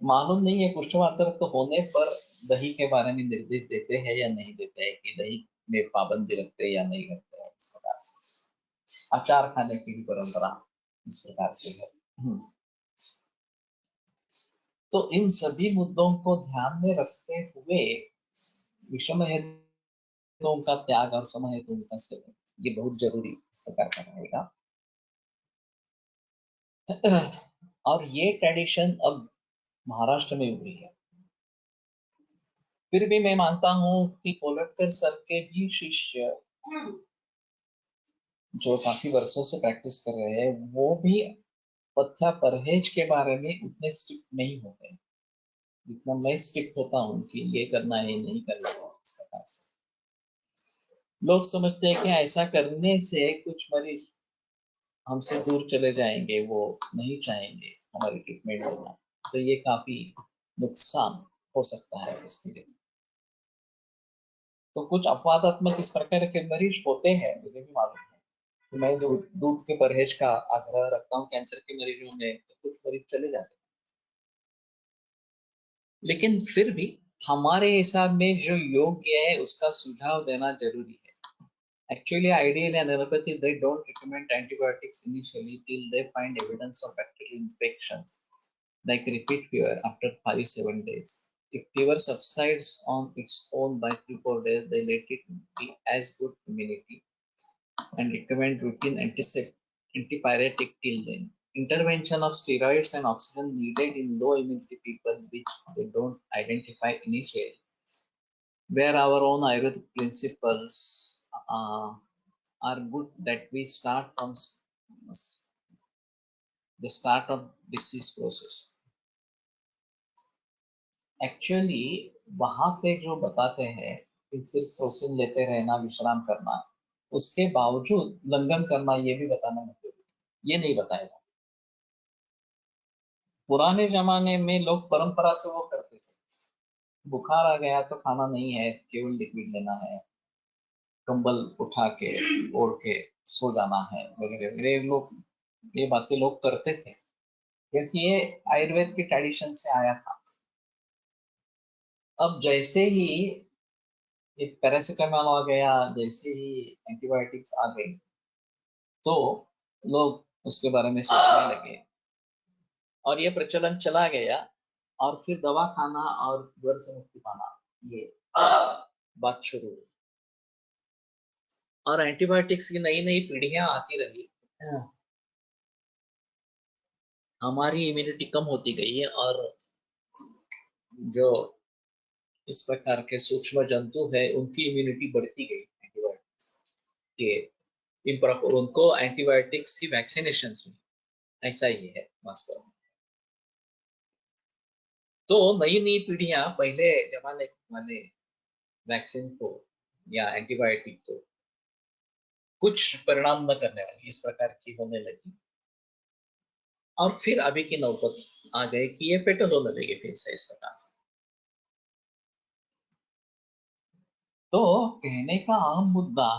मालूम नहीं है कुष्ठ वातरक्त होने पर दही के बारे में निर्देश देते हैं या नहीं देते हैं, कि दही में पाबंदी रखते हैं या नहीं रखते हैं। इस प्रकार से अचार खाने की भी परंपरा इस प्रकार से है। तो इन सभी मुद्दों को ध्यान में रखते हुए विषम हेतुओं का त्याग और सम हेतुओं का सेवन, ये बहुत जरूरी इस प्रकार का रहेगा। और ये ट्रेडिशन अब महाराष्ट्र में हुई है। फिर भी मैं मानता हूं कि कोलटकर सर के भी शिष्य जो काफी वर्षों से प्रैक्टिस कर रहे हैं, वो भी पथ्य परहेज के बारे में उतने स्ट्रिक्ट नहीं होते जितना मैं स्ट्रिक्ट होता हूँ कि ये करना है नहीं करना है। इस प्रकार से लोग समझते हैं कि ऐसा करने से कुछ मरीज हमसे दूर चले जाएंगे, वो नहीं चाहेंगे हमारी ट्रीटमेंट लेना, तो ये काफी नुकसान हो सकता है उसके लिए। तो कुछ अपवादात्मक इस प्रकार के मरीज होते हैं, मुझे भी मालूम है। तो मैं दूध के परहेज का आग्रह रखता हूँ कैंसर के मरीजों में, तो कुछ मरीज चले जाते हैं। लेकिन फिर भी हमारे हिसाब में जो योग्य है उसका सुझाव देना जरूरी है। Actually, ideally, in allopathy, they don't recommend antibiotics initially till they find evidence of bacterial infection, like repeat fever after 5-7 days. If fever subsides on its own by 3-4 days, they let it be as good immunity and recommend routine antipyretic till then. Intervention of steroids and oxygen needed in low immunity people, which they don't identify initially. Where our own Ayurvedic principles are good that we start from the start of disease process. Actually वहां पे जो बताते हैं कि सिर्फ प्रोसीन लेते रहना, विश्राम करना, उसके बावजूद उल्लंघन करना ये भी बताना मतलब ये नहीं बताएगा। पुराने जमाने में लोग परंपरा से वो करते थे, बुखार आ गया तो खाना नहीं है, केवल लिक्विड लेना है, कंबल उठा के ओढ़ के सो जाना है वगैरह वगैरह। ये बातें लोग करते थे क्योंकि ये आयुर्वेद की ट्रेडिशन से आया था। अब जैसे ही एक पैरासिटामोल आ गया, जैसे ही एंटीबायोटिक्स आ गई, तो लोग उसके बारे में सोचने लगे और ये प्रचलन चला गया। और फिर दवा खाना और ज्वर से मुक्ति पाना, ये बात शुरू हुई। और एंटीबायोटिक्स की नई नई पीढ़ियां आती रही, हमारी इम्यूनिटी कम होती गई है, और जो इस प्रकार के सूक्ष्म जंतु है उनकी इम्यूनिटी बढ़ती गई एंटीबायोटिक्स के इम्प्रॉपर, उनको एंटीबायोटिक्स की वैक्सीनेशन में। ऐसा ही है वास्तव में। तो नई नई पीढ़ियां पहले जमाने वाले वैक्सीन को या एंटीबायोटिक को कुछ परिणाम न करने वाली इस प्रकार की होने लगी, और फिर अभी की नौबत आ गई कि ये पेटर्न होने लगे फिर से इस प्रकार से। तो कहने का आम मुद्दा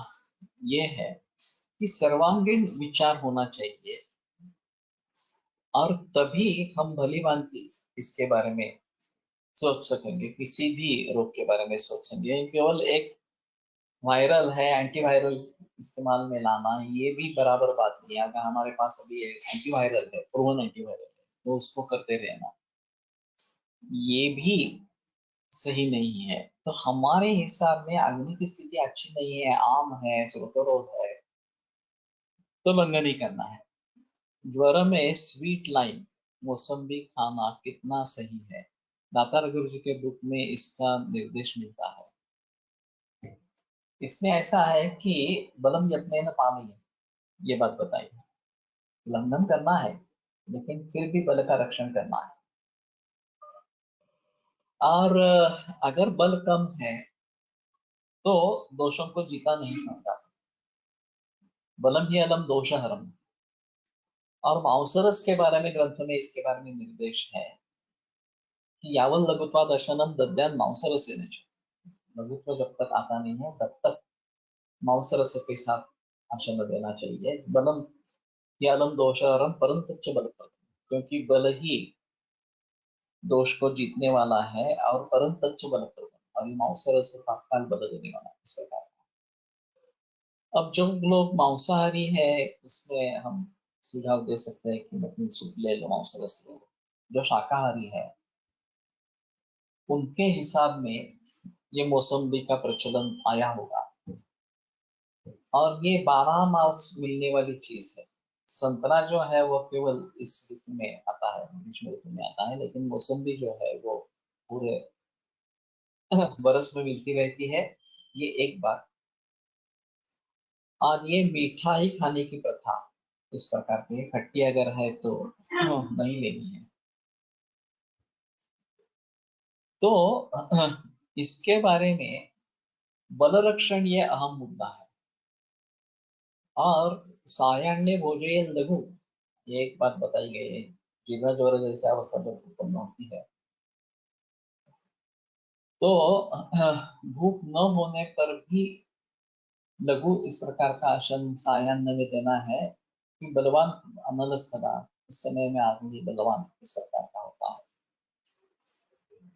ये है कि सर्वांगीण विचार होना चाहिए, और तभी हम भली भांति इसके बारे में सोच सकेंगे, किसी भी रोग के बारे में सोच सकेंगे। केवल एक वायरल है, एंटीवायरल इस्तेमाल में लाना ये भी बराबर बात नहीं है। अगर हमारे पास अभी एक एंटीवायरल है, प्रोवन एंटीवायरल है, तो उसको करते रहना ये भी सही नहीं है। तो हमारे हिसाब में अग्नि की स्थिति अच्छी नहीं है, आम है, श्रोतरोग है, तो भंग नहीं करना है। ज्वर में स्वीट लाइम मौसम्बी खाना कितना सही है, दातार गुरु जी के बुक में इसका निर्देश मिलता है। इसमें ऐसा है कि बलम यत्नेन पानी, ये बात बताई है, उल्लंघन करना है लेकिन फिर भी बल का रक्षण करना है। और अगर बल कम है तो दोषों को जीता नहीं सकता। बलम ही अलम दोषहरम। और मांसरस के बारे में ग्रंथ में इसके बारे में निर्देश है कि यावल लघुत्वा दर्शनम दद्यान मांसरस। लघुत्व जब तक आता नहीं है तब तक मांसरस के साथ आचरण देना चाहिए। बलम या अलम दोषहरम परंतच बल, क्योंकि बल ही दोष को जीतने वाला है, और परंतच बल और ये मांसरस तात्काल बल देने वाला है इस प्रकार। अब जो लोग मांसाहारी है उसमें हम सुझाव दे सकते हैं कि मटन सूप ले लो, मांसारस ले लो। जो शाकाहारी है उनके हिसाब में ये मौसम्बी का प्रचलन आया होगा, और ये 12 मास मिलने वाली चीज है। संतरा जो है वो केवल इस ऋतु में आता है, ग्रीष्म ऋतु में आता है, लेकिन मौसम्बी जो है वो पूरे बरस में मिलती रहती है। ये एक बात। और ये मीठा ही खाने की प्रथा इस प्रकार की है, खट्टी अगर है तो नहीं लेनी है। तो इसके बारे में बल रक्षण ये अहम मुद्दा है। और सायान्य भोजय लघु, ये एक बात बताई गई है। जीर्ण ज्वर जैसे अवस्था जब उत्पन्न होती है तो भूख न होने पर भी लघु इस प्रकार का आसन सायान्य में देना है कि बलवान अनलस्तदा, उस समय में आदमी बलवान इस प्रकार का होता है।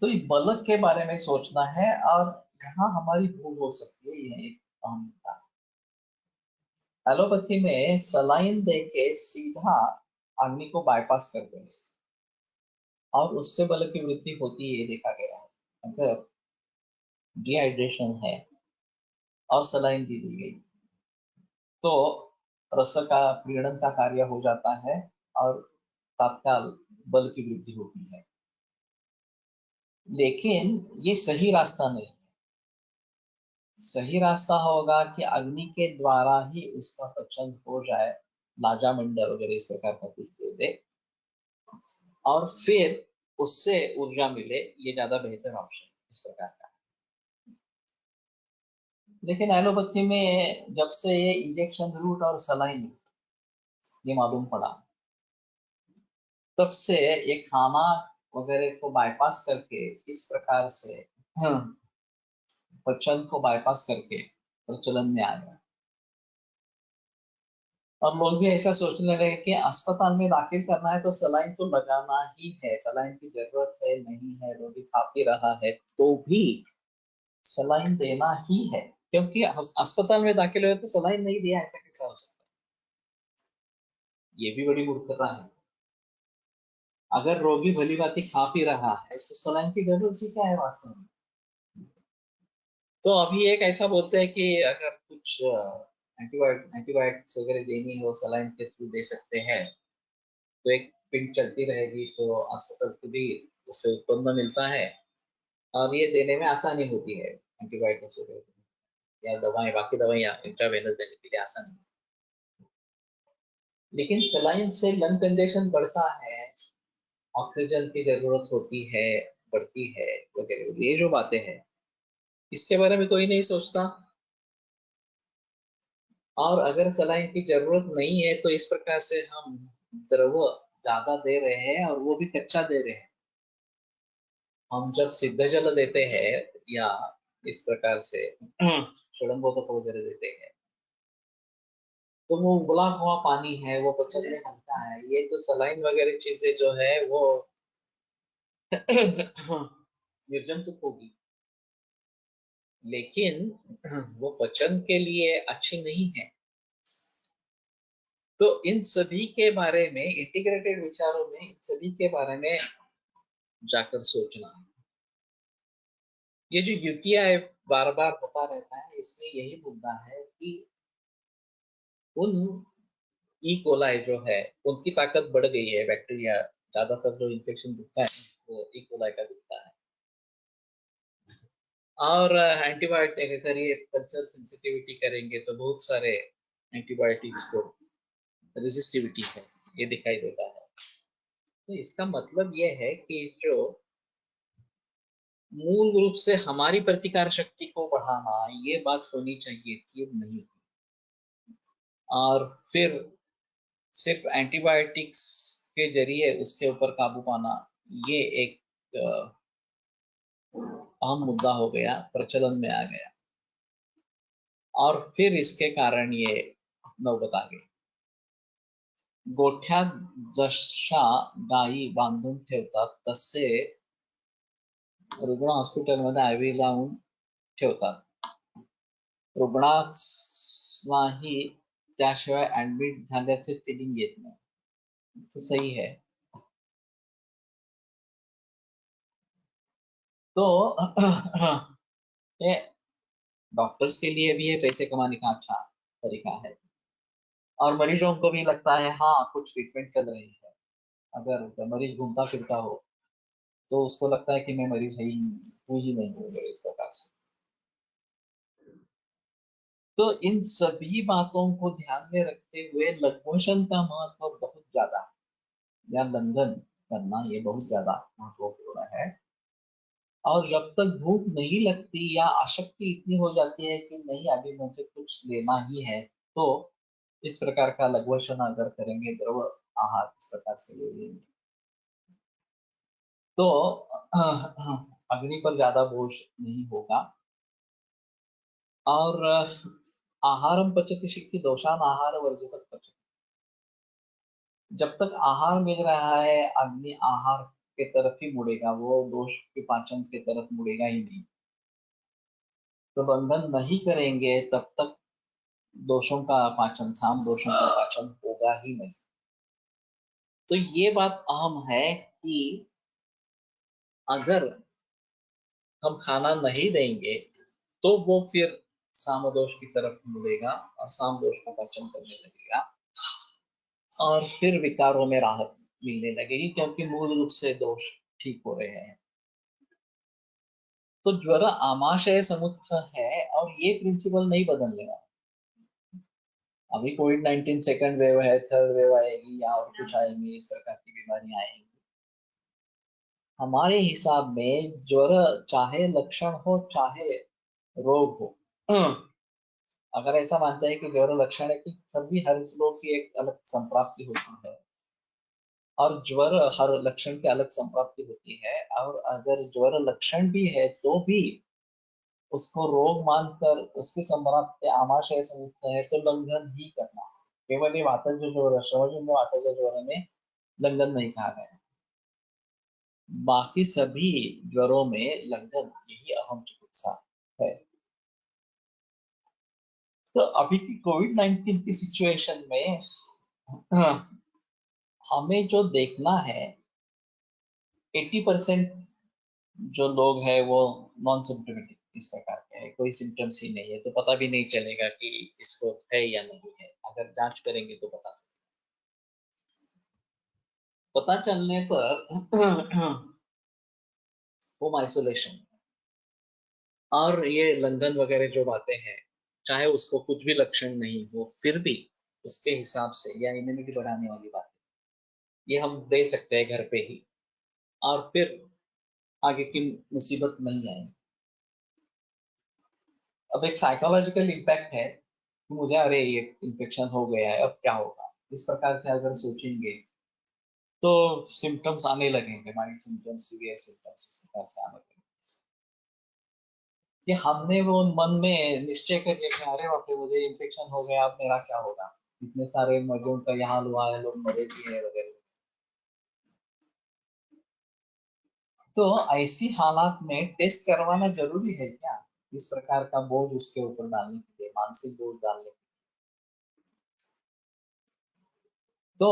तो ये बल के बारे में सोचना है, और यहाँ हमारी भूल हो सकती है, यह एक अहम मुद्दा है। एलोपैथी में सलाइन देके सीधा अग्नि को बाईपास कर देंगे, और उससे बल की वृद्धि होती है, ये देखा गया है। अगर डिहाइड्रेशन है और सलाइन दी दी गई तो रस का प्रीणन का कार्य हो जाता है, और तत्काल बल की वृद्धि होती है। लेकिन ये सही रास्ता नहीं। सही रास्ता होगा कि अग्नि के द्वारा ही उसका पचन हो जाए, लाजा मंडल वगैरह इस प्रकार का कुछ दे दे, और फिर उससे ऊर्जा मिले, ये ज्यादा बेहतर ऑप्शन इस प्रकार का। लेकिन एलोपैथी में जब से ये इंजेक्शन रूट और सलाइन ये मालूम पड़ा, तब से ये खाना वगैरह को बाईपास करके इस प्रकार से पचन को बाईपास करके प्रचलन में आ गया। और लोग भी ऐसा सोचने लगे कि अस्पताल में दाखिल करना है तो सलाइन तो लगाना ही है, सलाइन की जरूरत है नहीं है, रोगी खा पी रहा है तो भी सलाइन देना ही है, क्योंकि अस्पताल में दाखिल हुए तो सलाइन नहीं दिया, ऐसा कैसा हो सकता है? ये भी बड़ी मूर्खता है। अगर रोगी भली भांति खा पी रहा है तो सलाइन की जरूरत ही क्या है वास्तव में? तो अभी एक ऐसा बोलते हैं कि अगर कुछ एंटीबायोटिक्स वगैरह देनी हो सलाइन के थ्रू दे सकते हैं, तो एक पिन चलती रहेगी तो अस्पताल को भी उससे उत्पन्न मिलता है और ये देने में आसानी होती है, एंटीबायोटिक्स वगैरह या दवाएं, बाकी दवाइयाँ इंट्रावेनस देने के लिए आसानी। लेकिन सलाइन से लंग कंजेशन बढ़ता है, ऑक्सीजन की जरूरत होती है, बढ़ती है वगैरह, ये जो बातें हैं इसके बारे में कोई नहीं सोचता। और अगर सलाइन की जरूरत नहीं है तो इस प्रकार से हम द्रव ज्यादा दे रहे हैं और वो भी कच्चा दे रहे हैं। हम जब सिद्ध जल देते हैं या इस प्रकार से षडंबोधक वगैरह देते हैं तो वो उबला हुआ पानी है, वो पचन में हल्का है। ये तो सलाइन वगैरह चीजें जो है वो निर्जंतुक होगी, लेकिन वो पचन के लिए अच्छी नहीं है। तो इन सभी के बारे में, इंटीग्रेटेड विचारों में इन सभी के बारे में जाकर सोचना। ये जो यूटीआई बार बार होता रहता है, इसमें यही मुद्दा है कि उन ई कोलाई जो है उनकी ताकत बढ़ गई है। बैक्टीरिया ज्यादातर जो इन्फेक्शन दिखता है वो ई कोलाई का दिखता है। और एंटीबायोटिक अगर ये कल्चर सेंसिटिविटी करेंगे तो बहुत सारे एंटीबायोटिक्स को रेजिस्टिविटी है, ये दिखाई देता है। तो इसका मतलब ये है कि जो मूल रूप से हमारी प्रतिकार शक्ति को बढ़ाना, ये बात होनी चाहिए थी, नहीं। और फिर सिर्फ एंटीबायोटिक्स के जरिए उसके ऊपर काबू पाना, ये एक अहम मुद्दा हो गया, प्रचलन में आ गया। और फिर इसके कारण ये नौबत आ गई। गोठ्यात जशा गायी बांधून ठेवतात तसे रुग्ण हॉस्पिटलमध्ये आयव्ही लावून ठेवतात, रुग्णांनाही त्याशिवाय ऍडमिट झाल्याचे फिलिंग येत नाही। तो सही है। तो ये डॉक्टर्स के लिए भी ये पैसे कमाने का अच्छा तरीका है, और मरीजों को भी लगता है हाँ कुछ ट्रीटमेंट चल रही है। अगर मरीज घूमता फिरता हो तो उसको लगता है कि मैं मरीज है ही हूँ ही नहीं हूँ इस प्रकार से। तो इन सभी बातों को ध्यान में रखते हुए लघुपोषण का महत्व बहुत ज्यादा है, या लंघन करना ये बहुत ज्यादा महत्वपूर्ण है। और जब तक भूख नहीं लगती या आसक्ति इतनी हो जाती है कि नहीं अभी मुझे कुछ लेना ही है, तो इस प्रकार का लघुपोषण अगर करेंगे, द्रव आहार इस प्रकार से ले लेंगे, तो अग्नि पर ज्यादा बोझ नहीं होगा। और आहारम पचति शिक्षित दोषान आहार वर्जित पचति। जब तक आहार मिल रहा है अग्नि आहार के तरफ ही मुड़ेगा, वो दोष के पाचन के तरफ मुड़ेगा ही नहीं। तो बंधन नहीं करेंगे तब तक दोषों का पाचन, साम दोषों का पाचन होगा ही नहीं। तो ये बात अहम है कि अगर हम खाना नहीं देंगे तो वो फिर सामदोष की तरफ मुड़ेगा और सामदोष का पाचन करने लगेगा और फिर विकारों में राहत मिलने लगेगी, क्योंकि मूल रूप से दोष ठीक हो रहे हैं। तो ज्वर आमाशय समुत्थ है और ये प्रिंसिपल नहीं बदलने वाला। अभी कोविड-19 सेकंड वेव है, थर्ड वेव आएगी या और कुछ आएंगी, इस प्रकार की बीमारियां आएंगी। हमारे हिसाब में ज्वर चाहे लक्षण हो चाहे रोग हो, अगर ऐसा मानते हैं कि ज्वर लक्षण है कि सभी हर लोग की एक अलग संप्राप्ति होती है और ज्वर हर लक्षण की अलग संप्राप्ति होती है, और अगर ज्वर लक्षण भी है तो भी उसको रोग मानकर उसकी संप्राप्ति आमाशय से मुक्त है तो लंघन ही करना। केवल ये वातज ज्वर, श्रवण वातज ज्वर में लंघन नहीं कहा गया, बाकी सभी ज्वरों में लंघन यही अहम चिकित्सा है। तो अभी की कोविड-19 की सिचुएशन में हमें जो देखना है, 80% जो लोग हैं वो नॉन सिम्टोमेटिक इस प्रकार के हैं, कोई सिम्टम्स ही नहीं है, तो पता भी नहीं चलेगा कि इसको है या नहीं है। अगर जांच करेंगे तो पता चलने पर होम आइसोलेशन और ये लंदन वगैरह जो बातें हैं, चाहे उसको कुछ भी लक्षण नहीं हो फिर भी उसके हिसाब से या इम्यूनिटी बढ़ाने वाली बात ये हम दे सकते हैं घर पे ही, और फिर आगे की मुसीबत नहीं आएगी। अब एक साइकोलॉजिकल इम्पैक्ट है कि मुझे अरे ये इन्फेक्शन हो गया है, अब क्या होगा, इस प्रकार से अगर सोचेंगे तो सिम्टम्स आने लगेंगे, माइल्ड सिम्टम्स, सीवियर सिम्टम्स इस प्रकार से आने लगेंगे कि हमने वो मन में निश्चय कर लिया कि अरे बाप रे मुझे इन्फेक्शन हो गया, अब मेरा क्या होगा, इतने सारे मरीजों का यहाँ हुआ है, लोग मरे भी है वगैरह। तो ऐसी हालात में टेस्ट करवाना जरूरी है क्या, इस प्रकार का बोझ उसके ऊपर डालने के लिए, मानसिक बोझ डालने के लिए? तो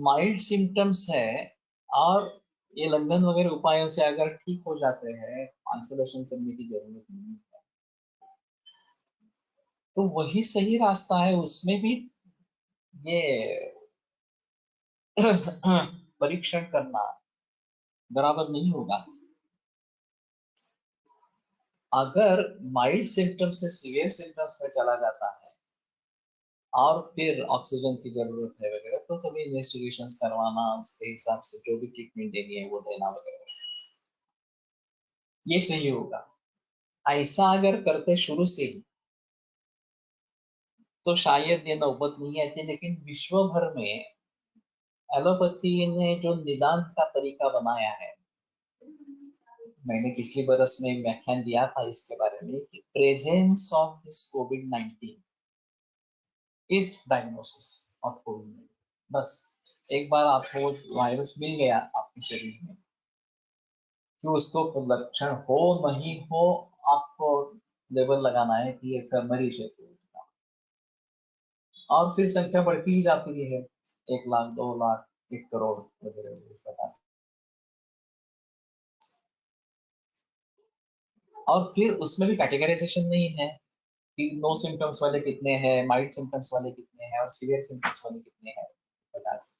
माइल्ड सिम्टम्स है और ये लंदन वगैरह उपायों से अगर ठीक हो जाते हैं, आइसोलेशन करने की जरूरत नहीं है, तो वही सही रास्ता है। उसमें भी ये परीक्षण करना बराबर नहीं होगा। अगर माइल्ड सिम्टम्स से सीवियर सिम्टम्स में चला जाता है और फिर ऑक्सीजन की जरूरत है वगैरह, तो सभी इन्वेस्टिगेशंस करवाना, उसके हिसाब से जो भी ट्रीटमेंट देनी है वो देना वगैरह, ये सही होगा। ऐसा अगर करते शुरू से ही तो शायद ये नौबत नहीं आती, लेकिन विश्व भर में एलोपैथी ने जो निदान का तरीका बनाया है, मैंने पिछले बरस में एक व्याख्यान दिया था इसके बारे में कि presence of this covid is diagnosis of कोविड-19। बस एक बार आपको वायरस मिल गया आपके शरीर में, कि उसको लक्षण हो नहीं हो, आपको लेबल लगाना है कि एक मरीज है कोविड का, और फिर संख्या बढ़ती ही जाती है, 1 लाख, 2 लाख, 1 करोड़ वगैरह इस प्रकार। और फिर उसमें भी कैटेगराइजेशन नहीं है कि नो सिम्टम्स वाले कितने हैं, माइल्ड सिम्टम्स वाले कितने हैं और सीवियर सिम्टम्स वाले कितने हैं प्रकार से।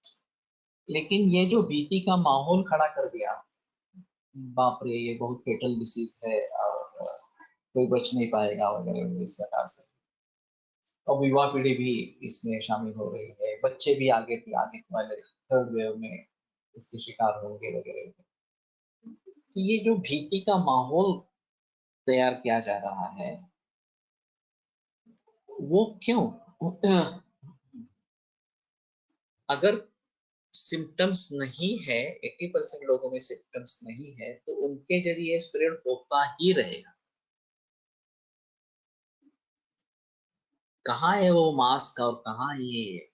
लेकिन ये जो भीति का माहौल खड़ा कर दिया, बाप रे ये बहुत फेटल डिसीज है और कोई बच नहीं पाएगा वगैरह इस प्रकार से, और युवा पीढ़ी भी इसमें शामिल हो रही है, बच्चे भी आगे आगे वाले थर्ड वेव में इसके शिकार होंगे वगैरह। तो ये जो भीति का माहौल तैयार किया जा रहा है, वो क्यों? अगर सिम्टम्स नहीं है, 80% लोगों में सिम्टम्स नहीं है, तो उनके जरिए स्प्रेड होता ही रहेगा। कहाँ है वो मास्क और कहाँ ये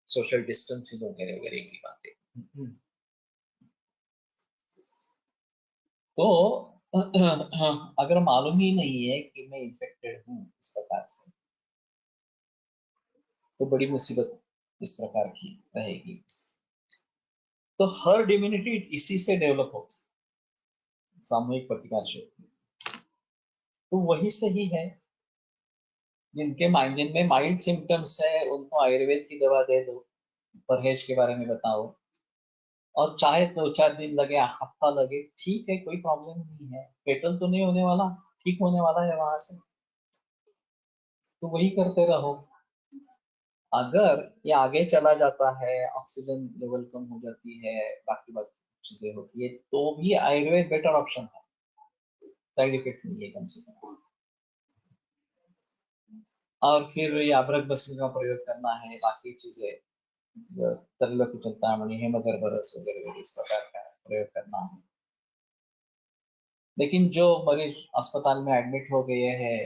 सोशल डिस्टेंसिंग वगैरह वगैरह की बातें? तो अगर मालूम ही नहीं है कि मैं इन्फेक्टेड हूँ इस प्रकार से, तो बड़ी मुसीबत इस प्रकार की रहेगी। तो हर्ड इम्यूनिटी इसी से डेवलप हो, सामूहिक प्रतिकार शक्ति, तो वही सही है। जिनमें माइल्ड सिम्टम्स है उनको आयुर्वेद की दवा दे दो, परहेज के बारे में बताओ, और चाहे 2-4 दिन लगे, हफ्ता लगे, ठीक है, कोई प्रॉब्लम नहीं है, पेटल तो नहीं होने वाला, ठीक होने वाला है वहां से, तो वही करते रहो। अगर ये आगे चला जाता है, ऑक्सीजन लेवल कम हो जाती है, बाकी बाकी चीजें होती है, तो भी आयुर्वेद बेटर ऑप्शन है, साइड इफेक्ट नहीं है कम से कम। और फिर ये अदरक भस्म का प्रयोग करना है, बाकी चीजें तरल चिंतामणि हेमगर्भरस वगैरह इस प्रकार का प्रयोग करना है। लेकिन जो मरीज अस्पताल में एडमिट हो गए हैं,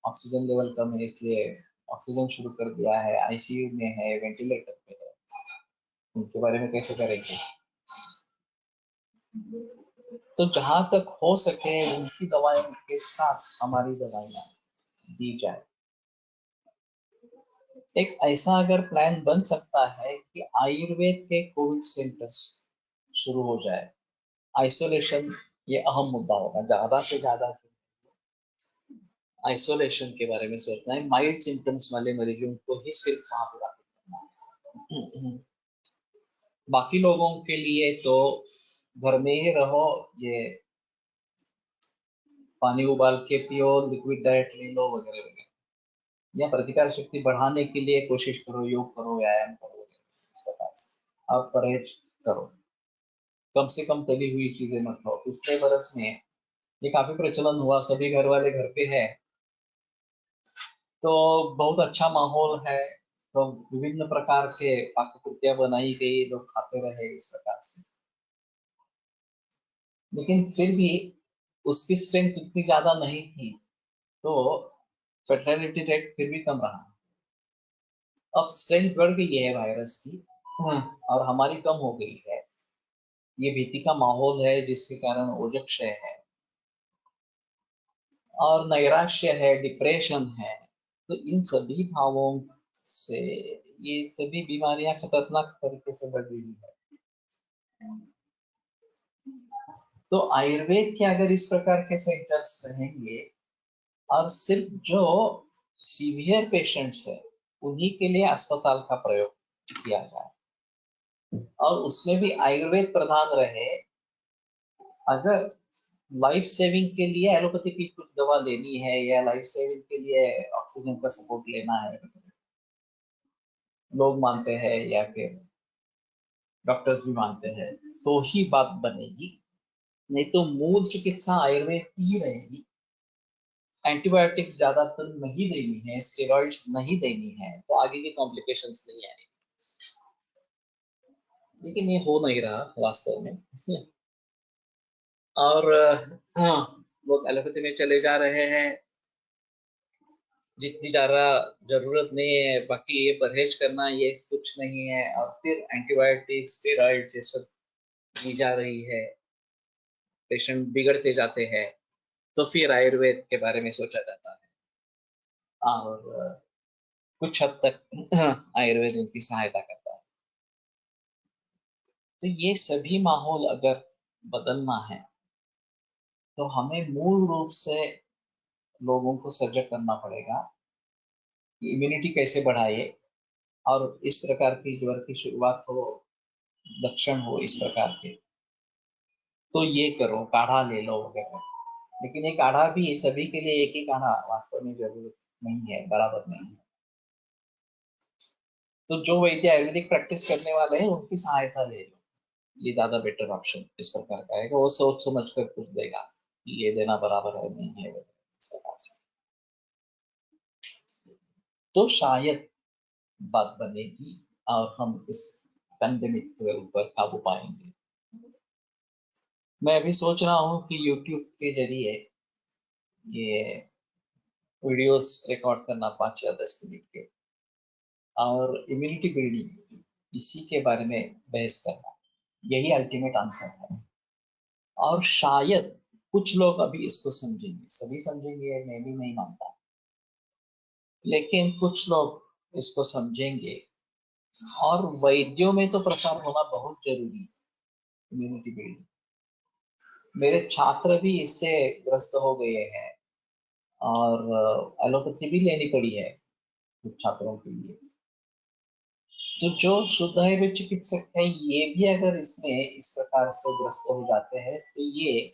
ऑक्सीजन लेवल कम है इसलिए ऑक्सीजन शुरू कर दिया है, आईसीयू में है, वेंटिलेटर पे है, उनके बारे में कैसे करेंगे? तो जहां तक हो सके उनकी दवाइयों के साथ हमारी दवाइयां दी जाए। एक ऐसा अगर प्लान बन सकता है कि आयुर्वेद के कोविड सेंटर्स शुरू हो जाए। आइसोलेशन ये अहम मुद्दा होगा, ज्यादा से ज्यादा आइसोलेशन के बारे में सोचना है। माइल्ड सिम्टम्स वाले मरीजों को ही सिर्फ वहां पे दाखिल करना है। बाकी लोगों के लिए तो घर में ही रहो, ये पानी उबाल के पियो, लिक्विड डाइट ले लो वगैरह वगैरह, या प्रतिकार शक्ति बढ़ाने के लिए कोशिश करो, योग करो, व्यायाम करो वगैरह, इस प्रकार से आप परहेज करो। कम से कम तली हुई चीजें मत लो। पिछले बरस में ये काफी प्रचलन हुआ, सभी घर वाले घर पे है तो बहुत अच्छा माहौल है, तो विभिन्न प्रकार के पाककृतियां बनाई गई, लोग खाते रहे इस प्रकार से। लेकिन फिर भी उसकी स्ट्रेंथ उतनी ज्यादा नहीं थी, तो फर्टिलिटी रेट फिर भी कम रहा। अब स्ट्रेंथ बढ़ गई है वायरस की, और हमारी कम हो गई है। ये भीति का माहौल है जिसके कारण ओजक्षय है और नैराश्य है, डिप्रेशन है। तो इन सभी भावों से ये सभी बीमारियां खतरनाक तरीके से बढ़ रही है। तो आयुर्वेद के अगर इस प्रकार के सेंटर्स रहेंगे और सिर्फ जो सीवियर पेशेंट्स है उन्हीं के लिए अस्पताल का प्रयोग किया जाए और उसमें भी आयुर्वेद प्रधान रहे। अगर लाइफ सेविंग के लिए एलोपैथी की कुछ दवा लेनी है या लाइफ सेविंग के लिए ऑक्सीजन का सपोर्ट लेना है, लोग मानते हैं या फिर डॉक्टर्स भी मानते हैं, तो ही बात बनेगी। नहीं तो मूल चिकित्सा आयुर्वेद की ही रहेगी। एंटीबायोटिक्स ज्यादातर नहीं देनी है, स्टेरॉइड्स नहीं देनी है, तो आगे की कॉम्प्लिकेशंस नहीं आएगी। लेकिन ये हो नहीं रहा वास्तव में। और हाँ, लोग एलोपैथी में चले जा रहे हैं जितनी ज्यादा जरूरत नहीं है, बाकी ये परहेज करना ये कुछ नहीं है, और फिर एंटीबायोटिक स्टेरॉइड ये सब दी जा रही है, पेशेंट बिगड़ते जाते हैं। तो फिर आयुर्वेद के बारे में सोचा जाता है और कुछ हद तक आयुर्वेद उनकी सहायता करता है। तो ये सभी माहौल अगर बदलना है तो हमें मूल रूप से लोगों को सजग करना पड़ेगा कि इम्यूनिटी कैसे बढ़ाए, और इस प्रकार की ज्वर की शुरुआत हो, लक्षण हो इस प्रकार के, तो ये करो, काढ़ा ले लो वगैरह। लेकिन ये काढ़ा भी सभी के लिए एक ही काढ़ा वास्तव में जरूरत नहीं है, बराबर नहीं है। तो जो वैद्य आयुर्वेदिक प्रैक्टिस करने वाले हैं उनकी सहायता ले लो, ये ज्यादा बेटर ऑप्शन इस प्रकार का है कि वो सोच समझ कर कुछ देगा कि ये देना बराबर है नहीं है इस प्रकार से, तो शायद बात बनेगी और हम इस पेंडेमिक के ऊपर काबू पाएंगे। मैं अभी सोच रहा हूँ कि यूट्यूब के जरिए ये वीडियोस रिकॉर्ड करना 5 या 10 मिनट के, और इम्यूनिटी बिल्डिंग इसी के बारे में बहस करना, यही अल्टीमेट आंसर है। और शायद कुछ लोग अभी इसको समझेंगे, सभी समझेंगे मैं भी नहीं मानता, लेकिन कुछ लोग इसको समझेंगे। और वैद्यों में तो प्रसार होना बहुत जरूरी है, इम्यूनिटी बिल्डिंग। मेरे छात्र भी इससे ग्रस्त हो गए हैं और एलोपैथी भी लेनी पड़ी है कुछ छात्रों के लिए। तो जो शुद्ध आयुर्वेद चिकित्सक है ये भी अगर इसमें इस प्रकार से ग्रस्त हो जाते हैं तो ये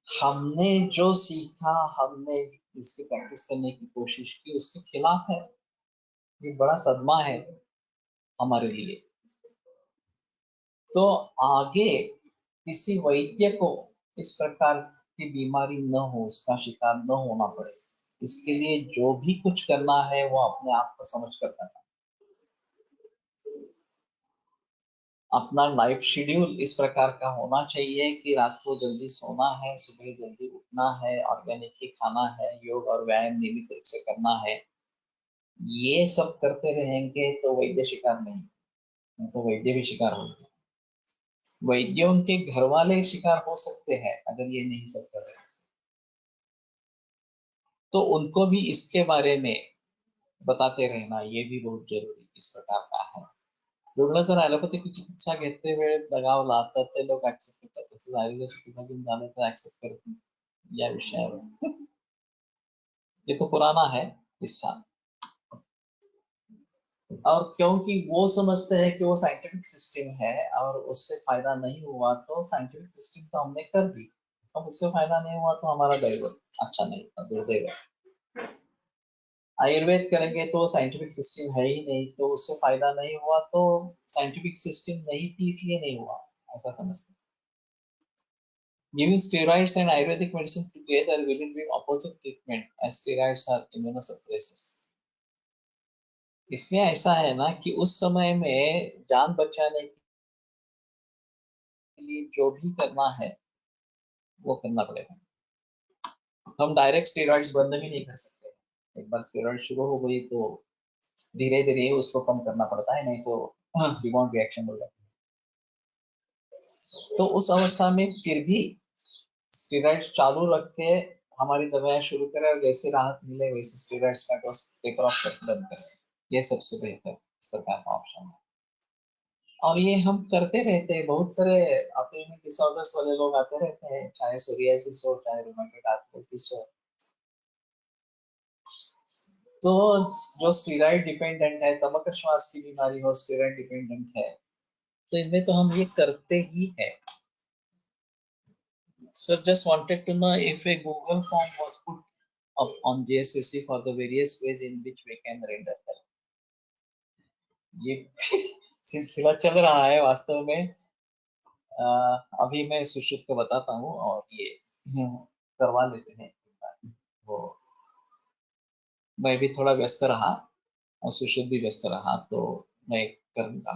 हमने जो सीखा, हमने इसकी प्रैक्टिस करने की कोशिश की उसके खिलाफ है। ये बड़ा सदमा है हमारे लिए। तो आगे किसी वैद्य को इस प्रकार की बीमारी न हो, उसका शिकार न होना पड़े, इसके लिए जो भी कुछ करना है वो अपने आप को समझ कर करना। अपना लाइफ शेड्यूल इस प्रकार का होना चाहिए कि रात को जल्दी सोना है, सुबह जल्दी उठना है, ऑर्गेनिक ही खाना है, योग और व्यायाम नियमित रूप से करना है। ये सब करते रहेंगे तो वैद्य शिकार नहीं, तो वैद्य भी शिकार होंगे। वैद्यों के घर वाले शिकार हो सकते हैं अगर ये नहीं सब कर रहे, तो उनको भी इसके बारे में बताते रहना ये भी बहुत जरूरी इस प्रकार का है. रुग्ण जर ॲलोपॅथिक चिकित्सा घेते वेळेस दगावला तर ते लोक ऍक्सेप्ट करतात, तसंच आयुर्वेद चिकित्सा घेऊन झालं तर ऍक्सेप्ट करत नाही या विषयावर. ये तो पुराना है किस्सा. और क्योंकि वो समझते हैं कि वो साइंटिफिक सिस्टम है और उससे फायदा नहीं हुआ तो साइंटिफिक सिस्टम तो हमने कर दी, अब उससे फायदा नहीं हुआ तो हमारा दैव अच्छा नहीं था, दुर्दैव. आयुर्वेद करेंगे तो साइंटिफिक सिस्टम है ही नहीं, तो उससे फायदा नहीं हुआ तो साइंटिफिक सिस्टम नहीं थी इसलिए नहीं हुआ, ऐसा समझते. Giving steroids and Ayurvedic medicine together will it be opposite treatment as steroids are immunosuppressors. इसमें ऐसा है ना कि उस समय में जान बचाने के लिए जो भी करना है वो करना पड़ेगा. हम डायरेक्ट स्टेरॉइड्स बंद भी नहीं कर सकते. एक बार स्टेरॉइड शुरू हो गई तो धीरे धीरे उसको कम करना पड़ता है, नहीं तो रिबाउंड रिएक्शन हो जाती है. तो उस अवस्था में फिर भी स्टेरॉइड चालू रख के हमारी दवाएं शुरू करें और जैसे राहत मिले वैसे स्टेरॉइड्स का डोज टेकर ऑफ कर बंद करें, ये सबसे बेहतर इस प्रकार का ऑप्शन है. और ये हम करते रहते हैं. बहुत सारे ऑटोइम्यून डिसऑर्डर्स वाले लोग आते रहते हैं, चाहे सोरियासिस हो चाहे रूमेटॉइड आर्थराइटिस हो. तो जो स्टेरॉइड डिपेंडेंट है, तंबाकू श्वास की बीमारी हो स्टेरॉइड डिपेंडेंट है, तो इनमें तो हम ये करते ही है. So just wanted to know if a Google form was put up on JSVC for the various ways in which we can render help. ये सिलसिला चल रहा है वास्तव में. अभी मैं सुश्रुत को बताता हूँ और ये करवा लेते हैं. वो मैं भी थोड़ा व्यस्त रहा और सुश्रुत भी व्यस्त रहा तो मैं करूंगा.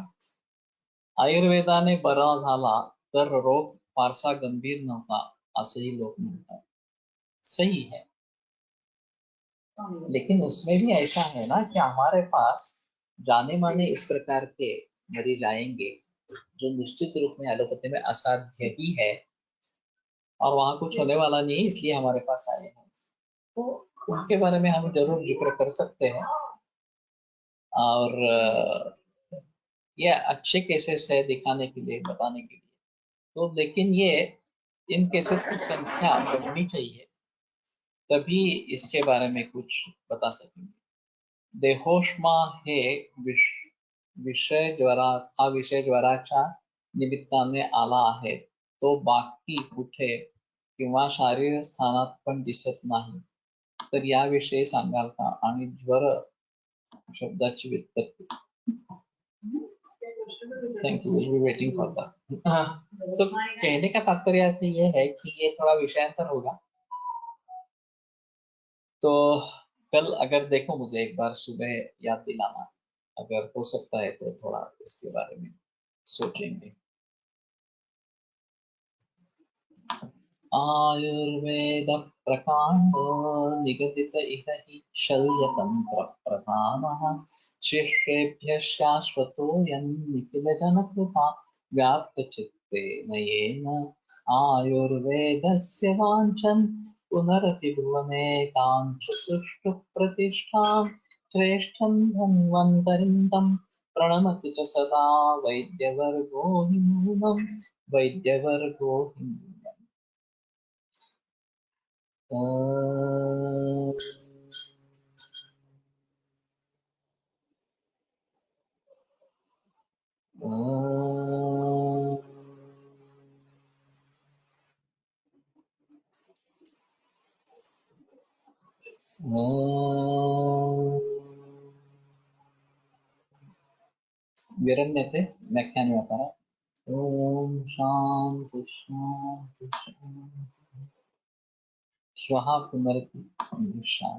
आयुर्वेदाने बरा झाला तर रोग फारसा गंभीर नव्हता असंही लोक म्हणतात. सही है, लेकिन उसमें भी ऐसा है ना कि हमारे पास जाने माने इस प्रकार के मरीज आएंगे जो निश्चित रूप में एलोपैथी में असाध्य ही है और वहां कुछ होने वाला नहीं है इसलिए हमारे पास आए हैं, तो उनके बारे में हम जरूर जिक्र कर सकते हैं. और ये अच्छे केसेस है दिखाने के लिए, बताने के लिए. तो लेकिन ये इन केसेस की संख्या बढ़नी चाहिए तभी इसके बारे में कुछ बता सकेंगे. देहोष्मा हे विषय ज्वराच्या निमित्ताने आला आहे, तो बाकी कुठे किंवा शारीर स्थानात पण दिसत नाही, तर याविषयी सांगाल का आणि ज्वर शब्दाची व्युत्पत्ती. Thank you, will be waiting for that. तो कहने का तात्पर्य ये है कि ये थोड़ा विषयांतर होगा. तो कल अगर देखो मुझे एक बार सुबह याद दिलाना, अगर हो सकता है तो थोड़ा इसके बारे में सोचेंगे. आयुर्वेद प्रकांड निगदित इह हि शल्यतंत्र प्रधानः शिष्येभ्यः शाश्वतोऽयं निखिल जनकृपा व्याप्तचित्तेन येन आयुर्वेदस्य वाञ्छन् पुनरपि भुवने काञ्च सुष्ठु प्रतिष्ठां श्रेष्ठं धन्वन्तरिं तं प्रणमति च सदा वैद्यवर्गो हि नूनं वैद्यवर्गो हि नूनम्. विरम्यते व्याख्यान व्यापार. ओम शांति शांति शांति. श्वः पुनरपि शांति.